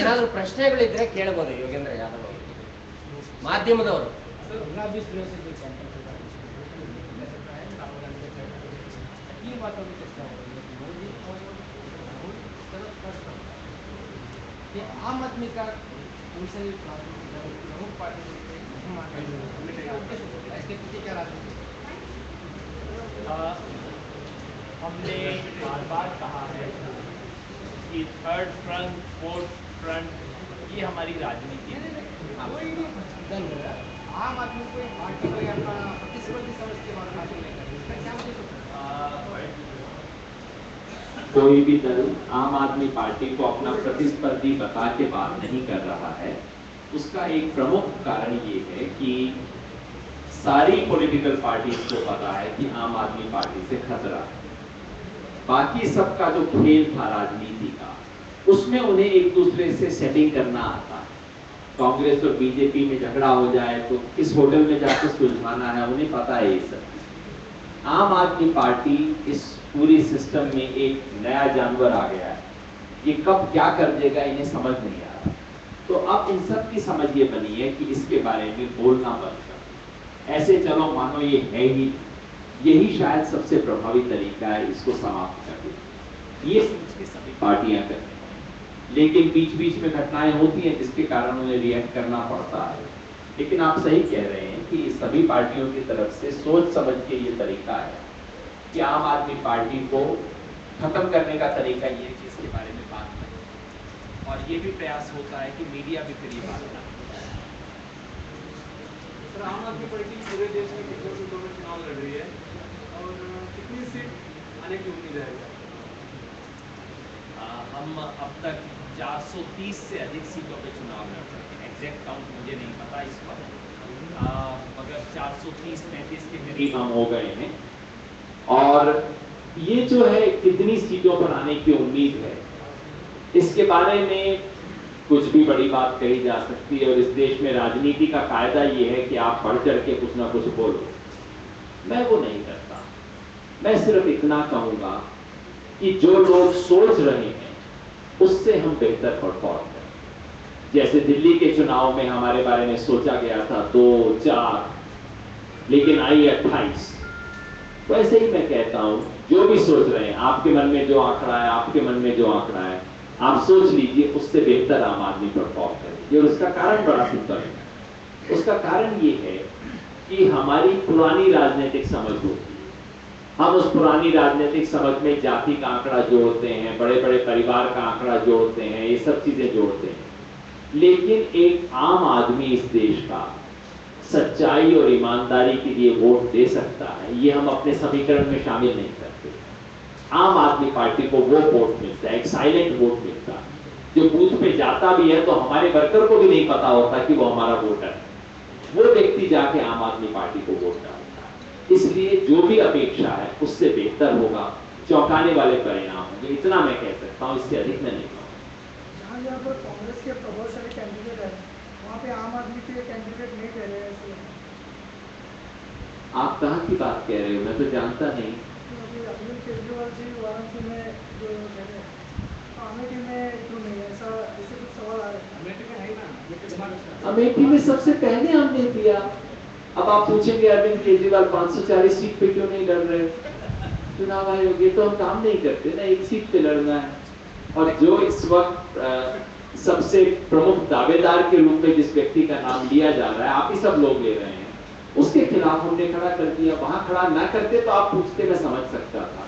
ಏನಾದ್ರು ಪ್ರಶ್ನೆಗಳಿದ್ರೆ ಕೇಳಬಹುದು ಯೋಗೇಂದ್ರ ಯಾದವ್ ಅವರು, ಮಾಧ್ಯಮದವರು. आम आदमी का उनसे प्रमुख पार्टी इसके पीछे क्या राजनीति? हमने बार बार कहा है कि थर्ड फ्रंट, फोर्थ फ्रंट, ये हमारी राजनीति है। आम आदमी को पार्टी को अपना प्रतिस्पर्धी समझ के बाद भाषण नहीं करती, इसका क्या मतलब? कोई भी दल आम आदमी पार्टी को अपना प्रतिस्पर्धी बता के बात नहीं कर रहा है। उसका एक प्रमुख कारण ये है कि सारी पॉलिटिकल पार्टीज को पता है कि आम आदमी पार्टी से खतरा है। बाकी सबका जो खेल था राजनीति का, उसमें उन्हें एक दूसरे से सेटिंग करना आता है। कांग्रेस और बीजेपी में झगड़ा हो जाए तो किस होटल में जाकर सुलझाना है, उन्हें पता है ये सब। आम आदमी पार्टी इस पूरी सिस्टम में एक नया जानवर आ गया है। ये कब क्या कर देगा इन्हें समझ नहीं आ रहा। तो अब इन सब की समझ ये बनी है कि इसके बारे में बोलना बंद कर, ऐसे चलो मानो ये है ही, यही शायद सबसे प्रभावी तरीका है इसको समाप्त करने। ये सभी पार्टियां करती हैं, लेकिन बीच बीच में घटनाएं होती हैं जिसके कारण उन्हें रिएक्ट करना पड़ता है। लेकिन आप सही कह रहे हैं कि सभी पार्टियों की तरफ से सोच समझ के ये तरीका है कि आम आदमी पार्टी को खत्म करने का तरीका ये है कि इसके बारे में बात करें, और ये भी प्रयास होता है कि मीडिया भी फिर ये बात ना। सर, आम आदमी पार्टी पूरे देश में कितने सीटों में चुनाव लड़ रही है और कितनी सीट आने की उम्मीद है? हम अब तक 430 से अधिक सीटों पे चुनाव लड़ सकते हैं। एग्जैक्ट काउंट मुझे नहीं पता इस वक्त, मगर 430-35 के करीब हम हो गए हैं। और ये जो है कितनी सीटों पर आने की उम्मीद है, इसके बारे में कुछ भी बड़ी बात कही जा सकती है। और इस देश में राजनीति का कायदा ये है कि आप बढ़ चढ़ के कुछ ना कुछ बोलो। मैं वो नहीं करता। मैं सिर्फ इतना कहूंगा कि जो लोग सोच रहे हैं उससे हम बेहतर परफॉर्म करें। जैसे दिल्ली के चुनाव में हमारे बारे में सोचा गया था 2-4, लेकिन आई 28। वैसे ही मैं कहता हूं, जो भी सोच रहे हैं, आपके मन में जो आंकड़ा है, आपके मन में जो आंकड़ा है, आप सोच लीजिए उससे बेहतर आम आदमी परफॉर्म करेगी। और उसका कारण बड़ा सिंपल है। उसका कारण ये है कि हमारी पुरानी राजनीतिक समझ होती है। हम उस पुरानी राजनीतिक समझ में जाति का आंकड़ा जोड़ते हैं, बड़े बड़े परिवार का आंकड़ा जोड़ते हैं, ये सब चीजें जोड़ते हैं। लेकिन एक आम आदमी इस देश का सच्चाई और ईमानदारी के लिए वोट दे सकता है, ये हम अपने समीकरण में शामिल नहीं करते। आम आदमी पार्टी को वो वोट मिलता है, एक साइलेंट वोट मिलता है, जो बूथ पे जाता भी है तो हमारे वर्कर को भी नहीं पता होता कि वो हमारा वोटर है, वो व्यक्ति जाके आम आदमी पार्टी को वोट डालता है। इसलिए जो भी अपेक्षा है उससे बेहतर होगा, चौंकाने वाले परिणाम होंगे, इतना मैं कह सकता हूँ, इससे अधिक मैं नहीं कहूँगा। जहाँ पर कांग्रेस के प्रभावशाली कैंडिडेट है वहाँ पे आम आदमी के कैंडिडेट नहीं कह रहे हैं ऐसे। आप कहाँ की बात कह रहे हो, मैं तो जानता नहीं। अरविंद केजरीवाल जी वाराणसी में जो कह रहे हैं अमेठी में क्यों नहीं है, ऐसा ऐसे कुछ सवाल आ रहे हैं। अमेठी में है ना, अमेठी में सबसे पहले हमने दिया। अब आप पूछेंगे अरविंद केजरीवाल 540 सीट पे क्यों नहीं लड़ रहे चुनाव आयोग, ये तो हम काम नहीं करते ना, एक सीट पे लड़ना है। और जो इस वक्त सबसे प्रमुख दावेदार के रूप में जिस व्यक्ति का नाम लिया जा रहा है, आप ही सब लोग ले रहे हैं, उसके खिलाफ हमने खड़ा कर दिया। वहां खड़ा ना करते तो आप पूछते, मैं समझ सकता था।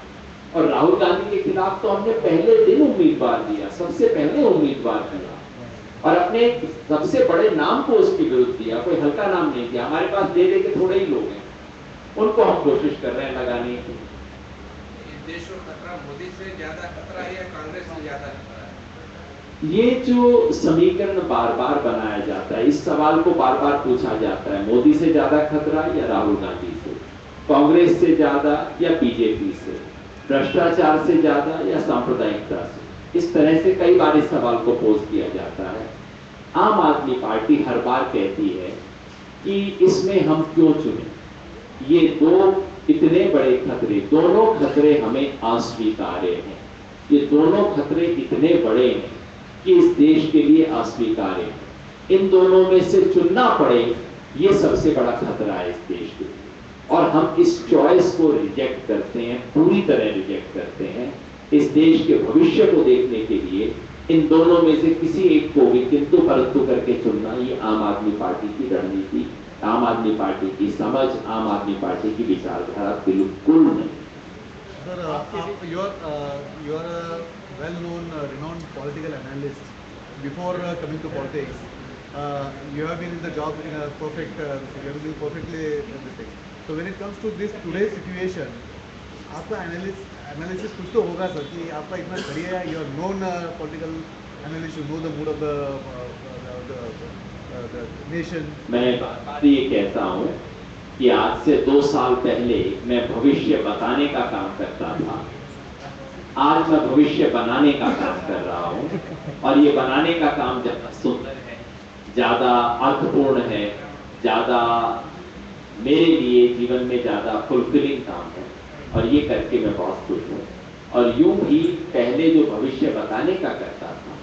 और राहुल गांधी के खिलाफ तो हमने पहले दिन उम्मीदवार दिया, सबसे पहले उम्मीदवार दिया, और अपने सबसे बड़े नाम को उसके विरुद्ध दिया, कोई हल्का नाम नहीं दिया। हमारे पास दे दे के थोड़े ही लोग हैं, उनको हम कोशिश कर रहे हैं लगाने की। देश को खतरा मोदी से ज्यादा खतरा है या कांग्रेस से ज्यादा खतरा है? ये जो समीकरण बार बार बनाया जाता है, इस सवाल को बार बार पूछा जाता है, मोदी से ज्यादा खतरा या राहुल गांधी से, कांग्रेस से ज्यादा या बीजेपी से, भ्रष्टाचार से ज्यादा या सांप्रदायिकता से, इस तरह से कई बार इस सवाल को पोज किया जाता है। आम आदमी पार्टी हर बार कहती है कि इसमें हम क्यों चुने, ये दो इतने बड़े खतरे, दोनों खतरे हमें अस्वीकार्य हैं, ये दोनों खतरे इतने बड़े हैं कि इस देश के लिए अस्वीकार्य है। इन दोनों में से चुनना पड़े, ये सबसे बड़ा खतरा है इस देश के लिए, और हम इस चॉइस को रिजेक्ट करते हैं, पूरी तरह रिजेक्ट करते हैं। इस देश के भविष्य को देखने के लिए इन दोनों में से किसी एक को भी किंतु परंतु करके चुनना, ये आम आदमी पार्टी की रणनीति, आम आदमी पार्टी की समझ, आम आदमी पार्टी की विचारधारा बिल्कुल नहीं। Sir, you are a well-known, renowned political analyst. Before coming to politics, you have been in the job in a perfect, you have been perfectly everything. So when it comes to this today's situation, आपका analysis कुछ तो होगा sir कि आपका इतना career है, you are known political analyst, you know the mood of the nation. मैं बार बार ये कहता हूँ कि आज से 2 साल पहले मैं भविष्य बताने का काम करता था, आज मैं भविष्य बनाने का काम कर रहा हूँ, और ये बनाने का काम ज्यादा सुंदर है, ज्यादा अर्थपूर्ण है, ज्यादा मेरे लिए जीवन में ज्यादा फुलफिलिंग काम है, और ये करके मैं बहुत खुश हूँ। और यूं ही पहले जो भविष्य बताने का करता था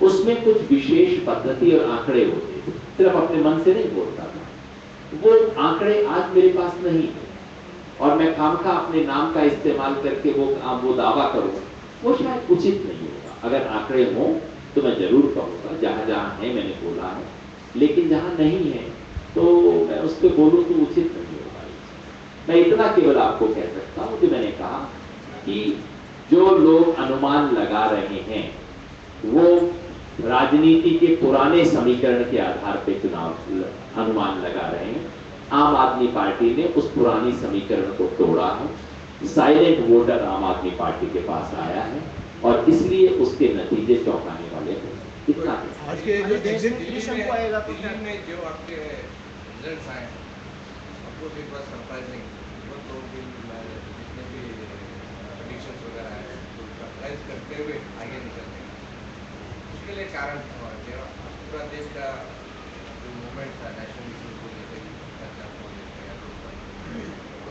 उसमें कुछ विशेष पद्धति और आंकड़े होते थे, सिर्फ अपने मन से नहीं बोलता था, वो आंकड़े आज मेरे पास नहीं है, और मैं खामखा अपने नाम का इस्तेमाल करके वो दावा करूँ, वो शायद उचित नहीं होगा। अगर आंकड़े हों तो मैं जरूर कहूँगा, जहाँ जहाँ है मैंने बोला है, लेकिन जहाँ नहीं है तो मैं उस पर बोलूँ तो उचित नहीं होगा। मैं इतना केवल आपको कह सकता हूँ कि मैंने कहा कि जो लोग अनुमान लगा रहे हैं वो राजनीति के पुराने समीकरण के आधार पर चुनाव अनुमान लगा रहे हैं। आम आदमी पार्टी ने उस पुरानी समीकरण को तोड़ा है, साइलेंट वोटर आम आदमी पार्टी के पास आया है, और इसलिए उसके नतीजे चौंकाने वाले हैं। इतना आज के जो दिल्ली में जो आपके रिजल्ट्स आए, आपको भी बहुत सरप्राइजिंग, बहुत लोग जितने भी प्रेडिक्शंस वगैरह है तो सरप्राइज करते हुए आगे निकलते हैं। उसके लिए कारण क्या, पूरा देश का जो मूवमेंट था नेशनलिज्म को लेकर,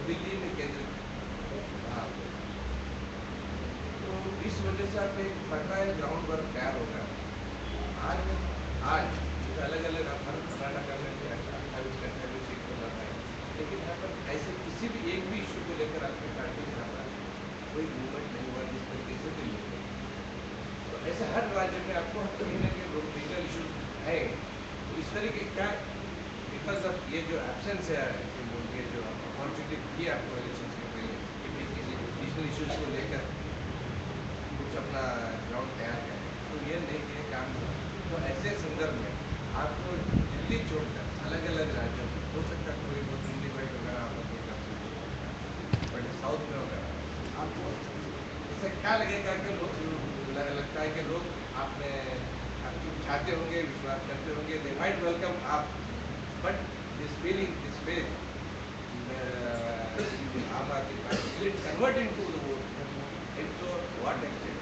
दिल्ली में केंद्रित था, तो इस वजह से आप एक फर्टाइल ग्राउंड पर तैयार हो गया। आज अलग अलग कर्नाटक में 28 सीट पर लड़ रहे हैं, लेकिन यहाँ पर ऐसे किसी भी एक भी इशू को लेकर आपकी पार्टी में यहाँ पर कोई मूवमेंट नहीं हुआ जिस तरीके से दिल्ली में। तो ऐसे हर राज्य में आपको हर तरीके के लीगल इशूज है, तो इस तरीके का बिकॉज ऑफ ये जो एब्सेंस है, ये जो अपॉर्चुनिटी दी आपको इलेक्शन के पहले कि किसी रीजनल इशूज को लेकर कुछ अपना ग्राउंड तैयार करें, तो ये नहीं किया काम। तो ऐसे संदर्भ में आपको दिल्ली छोड़कर अलग अलग राज्यों में हो सकता है थोड़ी बहुत दिल्ली वाइट वगैरह आप लोग कर सकते हैं, बट साउथ में वगैरह आपको इससे क्या लगेगा कि लोग लगता है कि लोग आप में चाहते होंगे, विश्वास करते होंगे, दे माइट वेलकम आप, but this feeling, this faith आम आदमी party will it convert into the vote, if so what extent?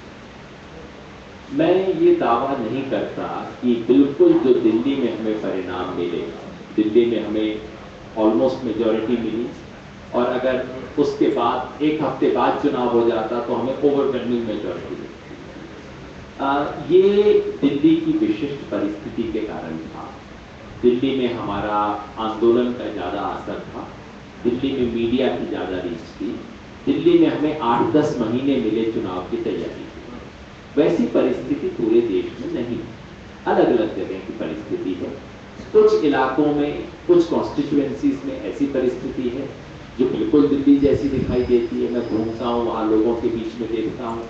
मैं ये दावा नहीं करता कि बिल्कुल जो दिल्ली में हमें परिणाम मिलेगा, दिल्ली में हमें ऑलमोस्ट मेजॉरिटी मिली और अगर उसके बाद एक हफ्ते बाद चुनाव हो जाता तो हमें ओवरवेलमिंग मेजॉरिटी मिलती। ये दिल्ली की विशिष्ट परिस्थिति के कारण था। दिल्ली में हमारा आंदोलन का ज़्यादा असर था, दिल्ली में मीडिया की ज़्यादा रीच थी, दिल्ली में हमें 8-10 महीने मिले चुनाव की तैयारी की। वैसी परिस्थिति पूरे देश में नहीं, अलग अलग जगह की परिस्थिति है। कुछ इलाकों में, कुछ कॉन्स्टिट्यूएंसीज में ऐसी परिस्थिति है जो बिल्कुल दिल्ली जैसी दिखाई देती है। मैं घूमता हूँ, वहाँ लोगों के बीच में देखता हूँ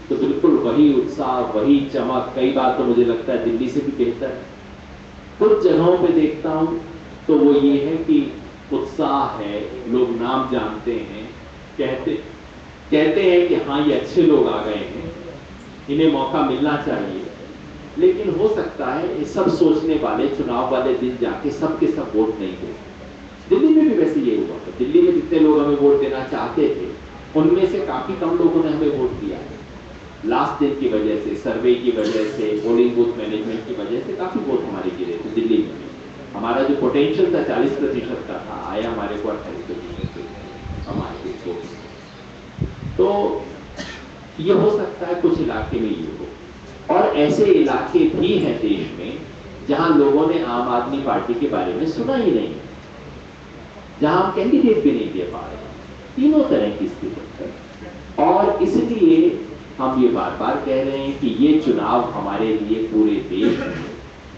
तो बिल्कुल वही उत्साह, वही चमक, कई बार तो मुझे लगता है दिल्ली से भी बेहतर है। कुछ जगहों पे देखता हूँ तो वो ये है कि उत्साह है, लोग नाम जानते हैं, कहते हैं कि हाँ ये अच्छे लोग आ गए हैं, इन्हें मौका मिलना चाहिए। लेकिन हो सकता है ये सब सोचने वाले चुनाव वाले दिन जाके सबके सब वोट नहीं देते। दिल्ली में भी वैसे ये हुआ था। दिल्ली में जितने लोग हमें वोट देना चाहते थे उनमें से काफी कम लोगों ने हमें वोट दिया है। लास्ट दिन की वजह से, सर्वे की वजह से, पोलिंग बूथ मैनेजमेंट की वजह से काफी वोट हमारे गिरे थे दिल्ली में। हमारा जो पोटेंशियल था 40% का था, आया हमारे को 28% हमारे को। तो ये हो सकता है कुछ इलाके में ये हो, और ऐसे इलाके भी हैं देश में जहां लोगों ने आम आदमी पार्टी के बारे में सुना ही नहीं, जहां हम कैंडिडेट भी नहीं दे पा रहे। तीनों तरह की स्थिति है और इसलिए हम ये बार बार कह रहे हैं कि ये चुनाव हमारे लिए पूरे देश में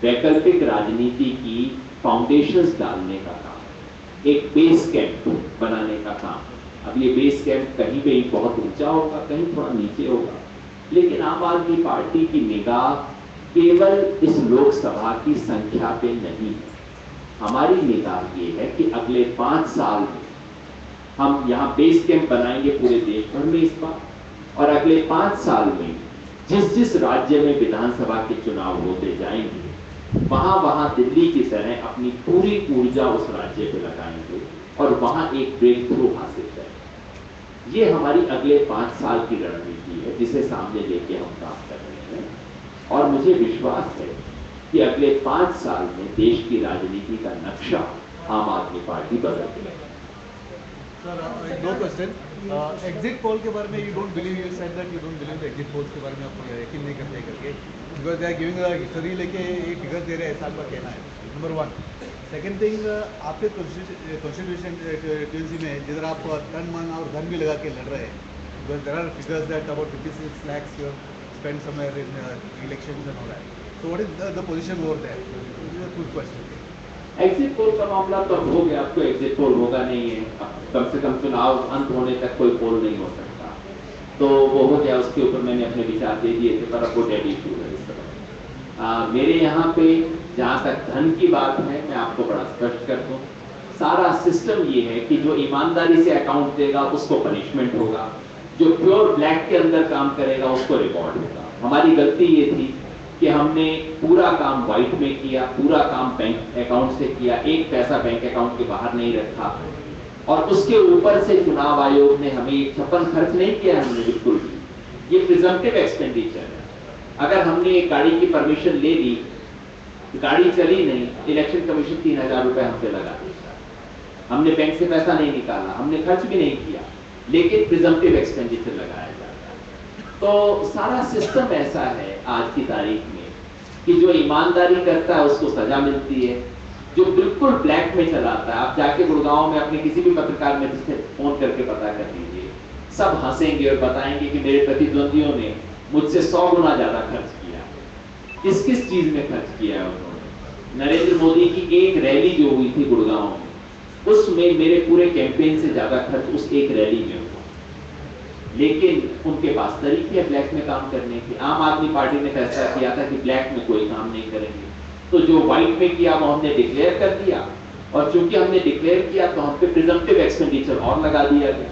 वैकल्पिक राजनीति की फाउंडेशंस डालने का काम, एक बेस कैंप बनाने का काम। अब ये बेस कैंप कहीं पे बहुत ऊंचा होगा, कहीं थोड़ा नीचे होगा, लेकिन आम आदमी पार्टी की निगाह केवल इस लोकसभा की संख्या पे नहीं है। हमारी निगाह ये है कि अगले 5 साल में हम यहाँ बेस कैंप बनाएंगे पूरे देश भर में इस बार, और अगले 5 साल में जिस जिस राज्य में विधानसभा के चुनाव होते जाएंगे वहां दिल्ली की तरह अपनी पूरी ऊर्जा उस राज्य पे लगाएंगे और वहां एक ब्रेक थ्रू हासिल करेंगे। ये हमारी अगले 5 साल की रणनीति है जिसे सामने लेके हम काम कर रहे हैं, और मुझे विश्वास है कि अगले 5 साल में देश की राजनीति का नक्शा आम आदमी पार्टी बदल देगी। सर, दो क्वेश्चन। एग्जिट पोल के बारे में you don't believe, you said that you don't believe the exit polls के बारे में आप यकीन नहीं करते करके, because they are giving history लेके ये फिगर दे रहे हैं, ऐसा आपका कहना है, नंबर 1। सेकंड थिंग, आपके कॉन्स्टिट्यूशन ट्यूजडे में जिधर आप तन मन और धन भी लगा के लड़ रहे हैं, because there are figures that about 56 lakhs you spend somewhere in elections and all that. So what is the position over there? This is a good question. Exit poll का मामला तो हो गया, अब तो एग्जिट पोल होगा नहीं है। अब कम से कम चुनाव अंत होने तक कोई पोल नहीं हो सकता, तो वो हो गया। उसके ऊपर मैंने अपने विचार दे दिए थे, पर अब वो डेड इशू है इस तरह। मेरे यहाँ पे जहाँ तक धन की बात है, मैं आपको बड़ा स्पष्ट कर दूँ, सारा सिस्टम ये है कि जो ईमानदारी से अकाउंट देगा उसको पनिशमेंट होगा, जो प्योर ब्लैक के अंदर काम करेगा उसको रिवॉर्ड होगा। हमारी गलती ये थी कि हमने पूरा काम व्हाइट में किया, पूरा काम बैंक अकाउंट से किया, एक पैसा बैंक अकाउंट के बाहर नहीं रखा, और उसके ऊपर से चुनाव आयोग ने हमें एक छप्पन खर्च नहीं किया हमने बिल्कुल भी। ये प्रिजम्पटिव एक्सपेंडिचर है। अगर हमने एक गाड़ी की परमिशन ले ली, गाड़ी चली नहीं, इलेक्शन कमीशन 3000 रुपए हमसे लगा देता। हमने बैंक से पैसा नहीं निकाला, हमने खर्च भी नहीं किया, लेकिन प्रिजम्पटिव एक्सपेंडिचर लगाया जाता है। तो सारा सिस्टम ऐसा है आज की तारीख में कि जो ईमानदारी करता है उसको सजा मिलती है, जो बिल्कुल ब्लैक में चलाता है, आप जाके गुड़गांव में अपने किसी भी पत्रकार मित्र से फोन करके पता कर लीजिए, सब हंसेंगे और बताएंगे कि मेरे प्रतिद्वंदियों ने मुझसे 100 गुना ज्यादा खर्च किया। किस किस चीज में खर्च किया है उन्होंने? नरेंद्र मोदी की एक रैली जो हुई थी गुड़गांव में, उसमें मेरे पूरे कैंपेन से ज्यादा खर्च उस एक रैली में हुआ। लेकिन उनके पास तरीके हैं ब्लैक में काम करने के। आम आदमी पार्टी ने फैसला किया था कि ब्लैक में कोई काम नहीं करेंगे, तो जो व्हाइट में किया वो हमने डिक्लेयर कर दिया, और चूंकि हमने डिक्लेयर किया तो हम पे प्रिजम्पटिव एक्सपेंडिचर और लगा दिया गया।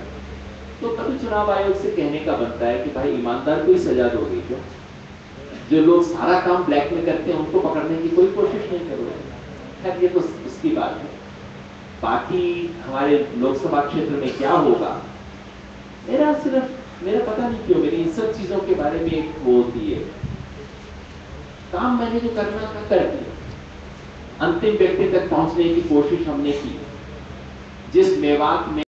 तो कभी चुनाव आयोग से कहने का बनता है कि भाई ईमानदार को ही सजा दोगे क्या? जो लोग सारा काम ब्लैक में करते हैं उनको पकड़ने की कोई कोशिश नहीं करोगे? खैर ये तो उसकी बात है। बाकी हमारे लोकसभा क्षेत्र में क्या होगा, मेरा पता नहीं क्यों मेरी इन सब चीजों के बारे में एक वो होती है, काम मैंने जो करना था कर दिया, अंतिम व्यक्ति तक पहुंचने की कोशिश हमने की। जिस मेवात में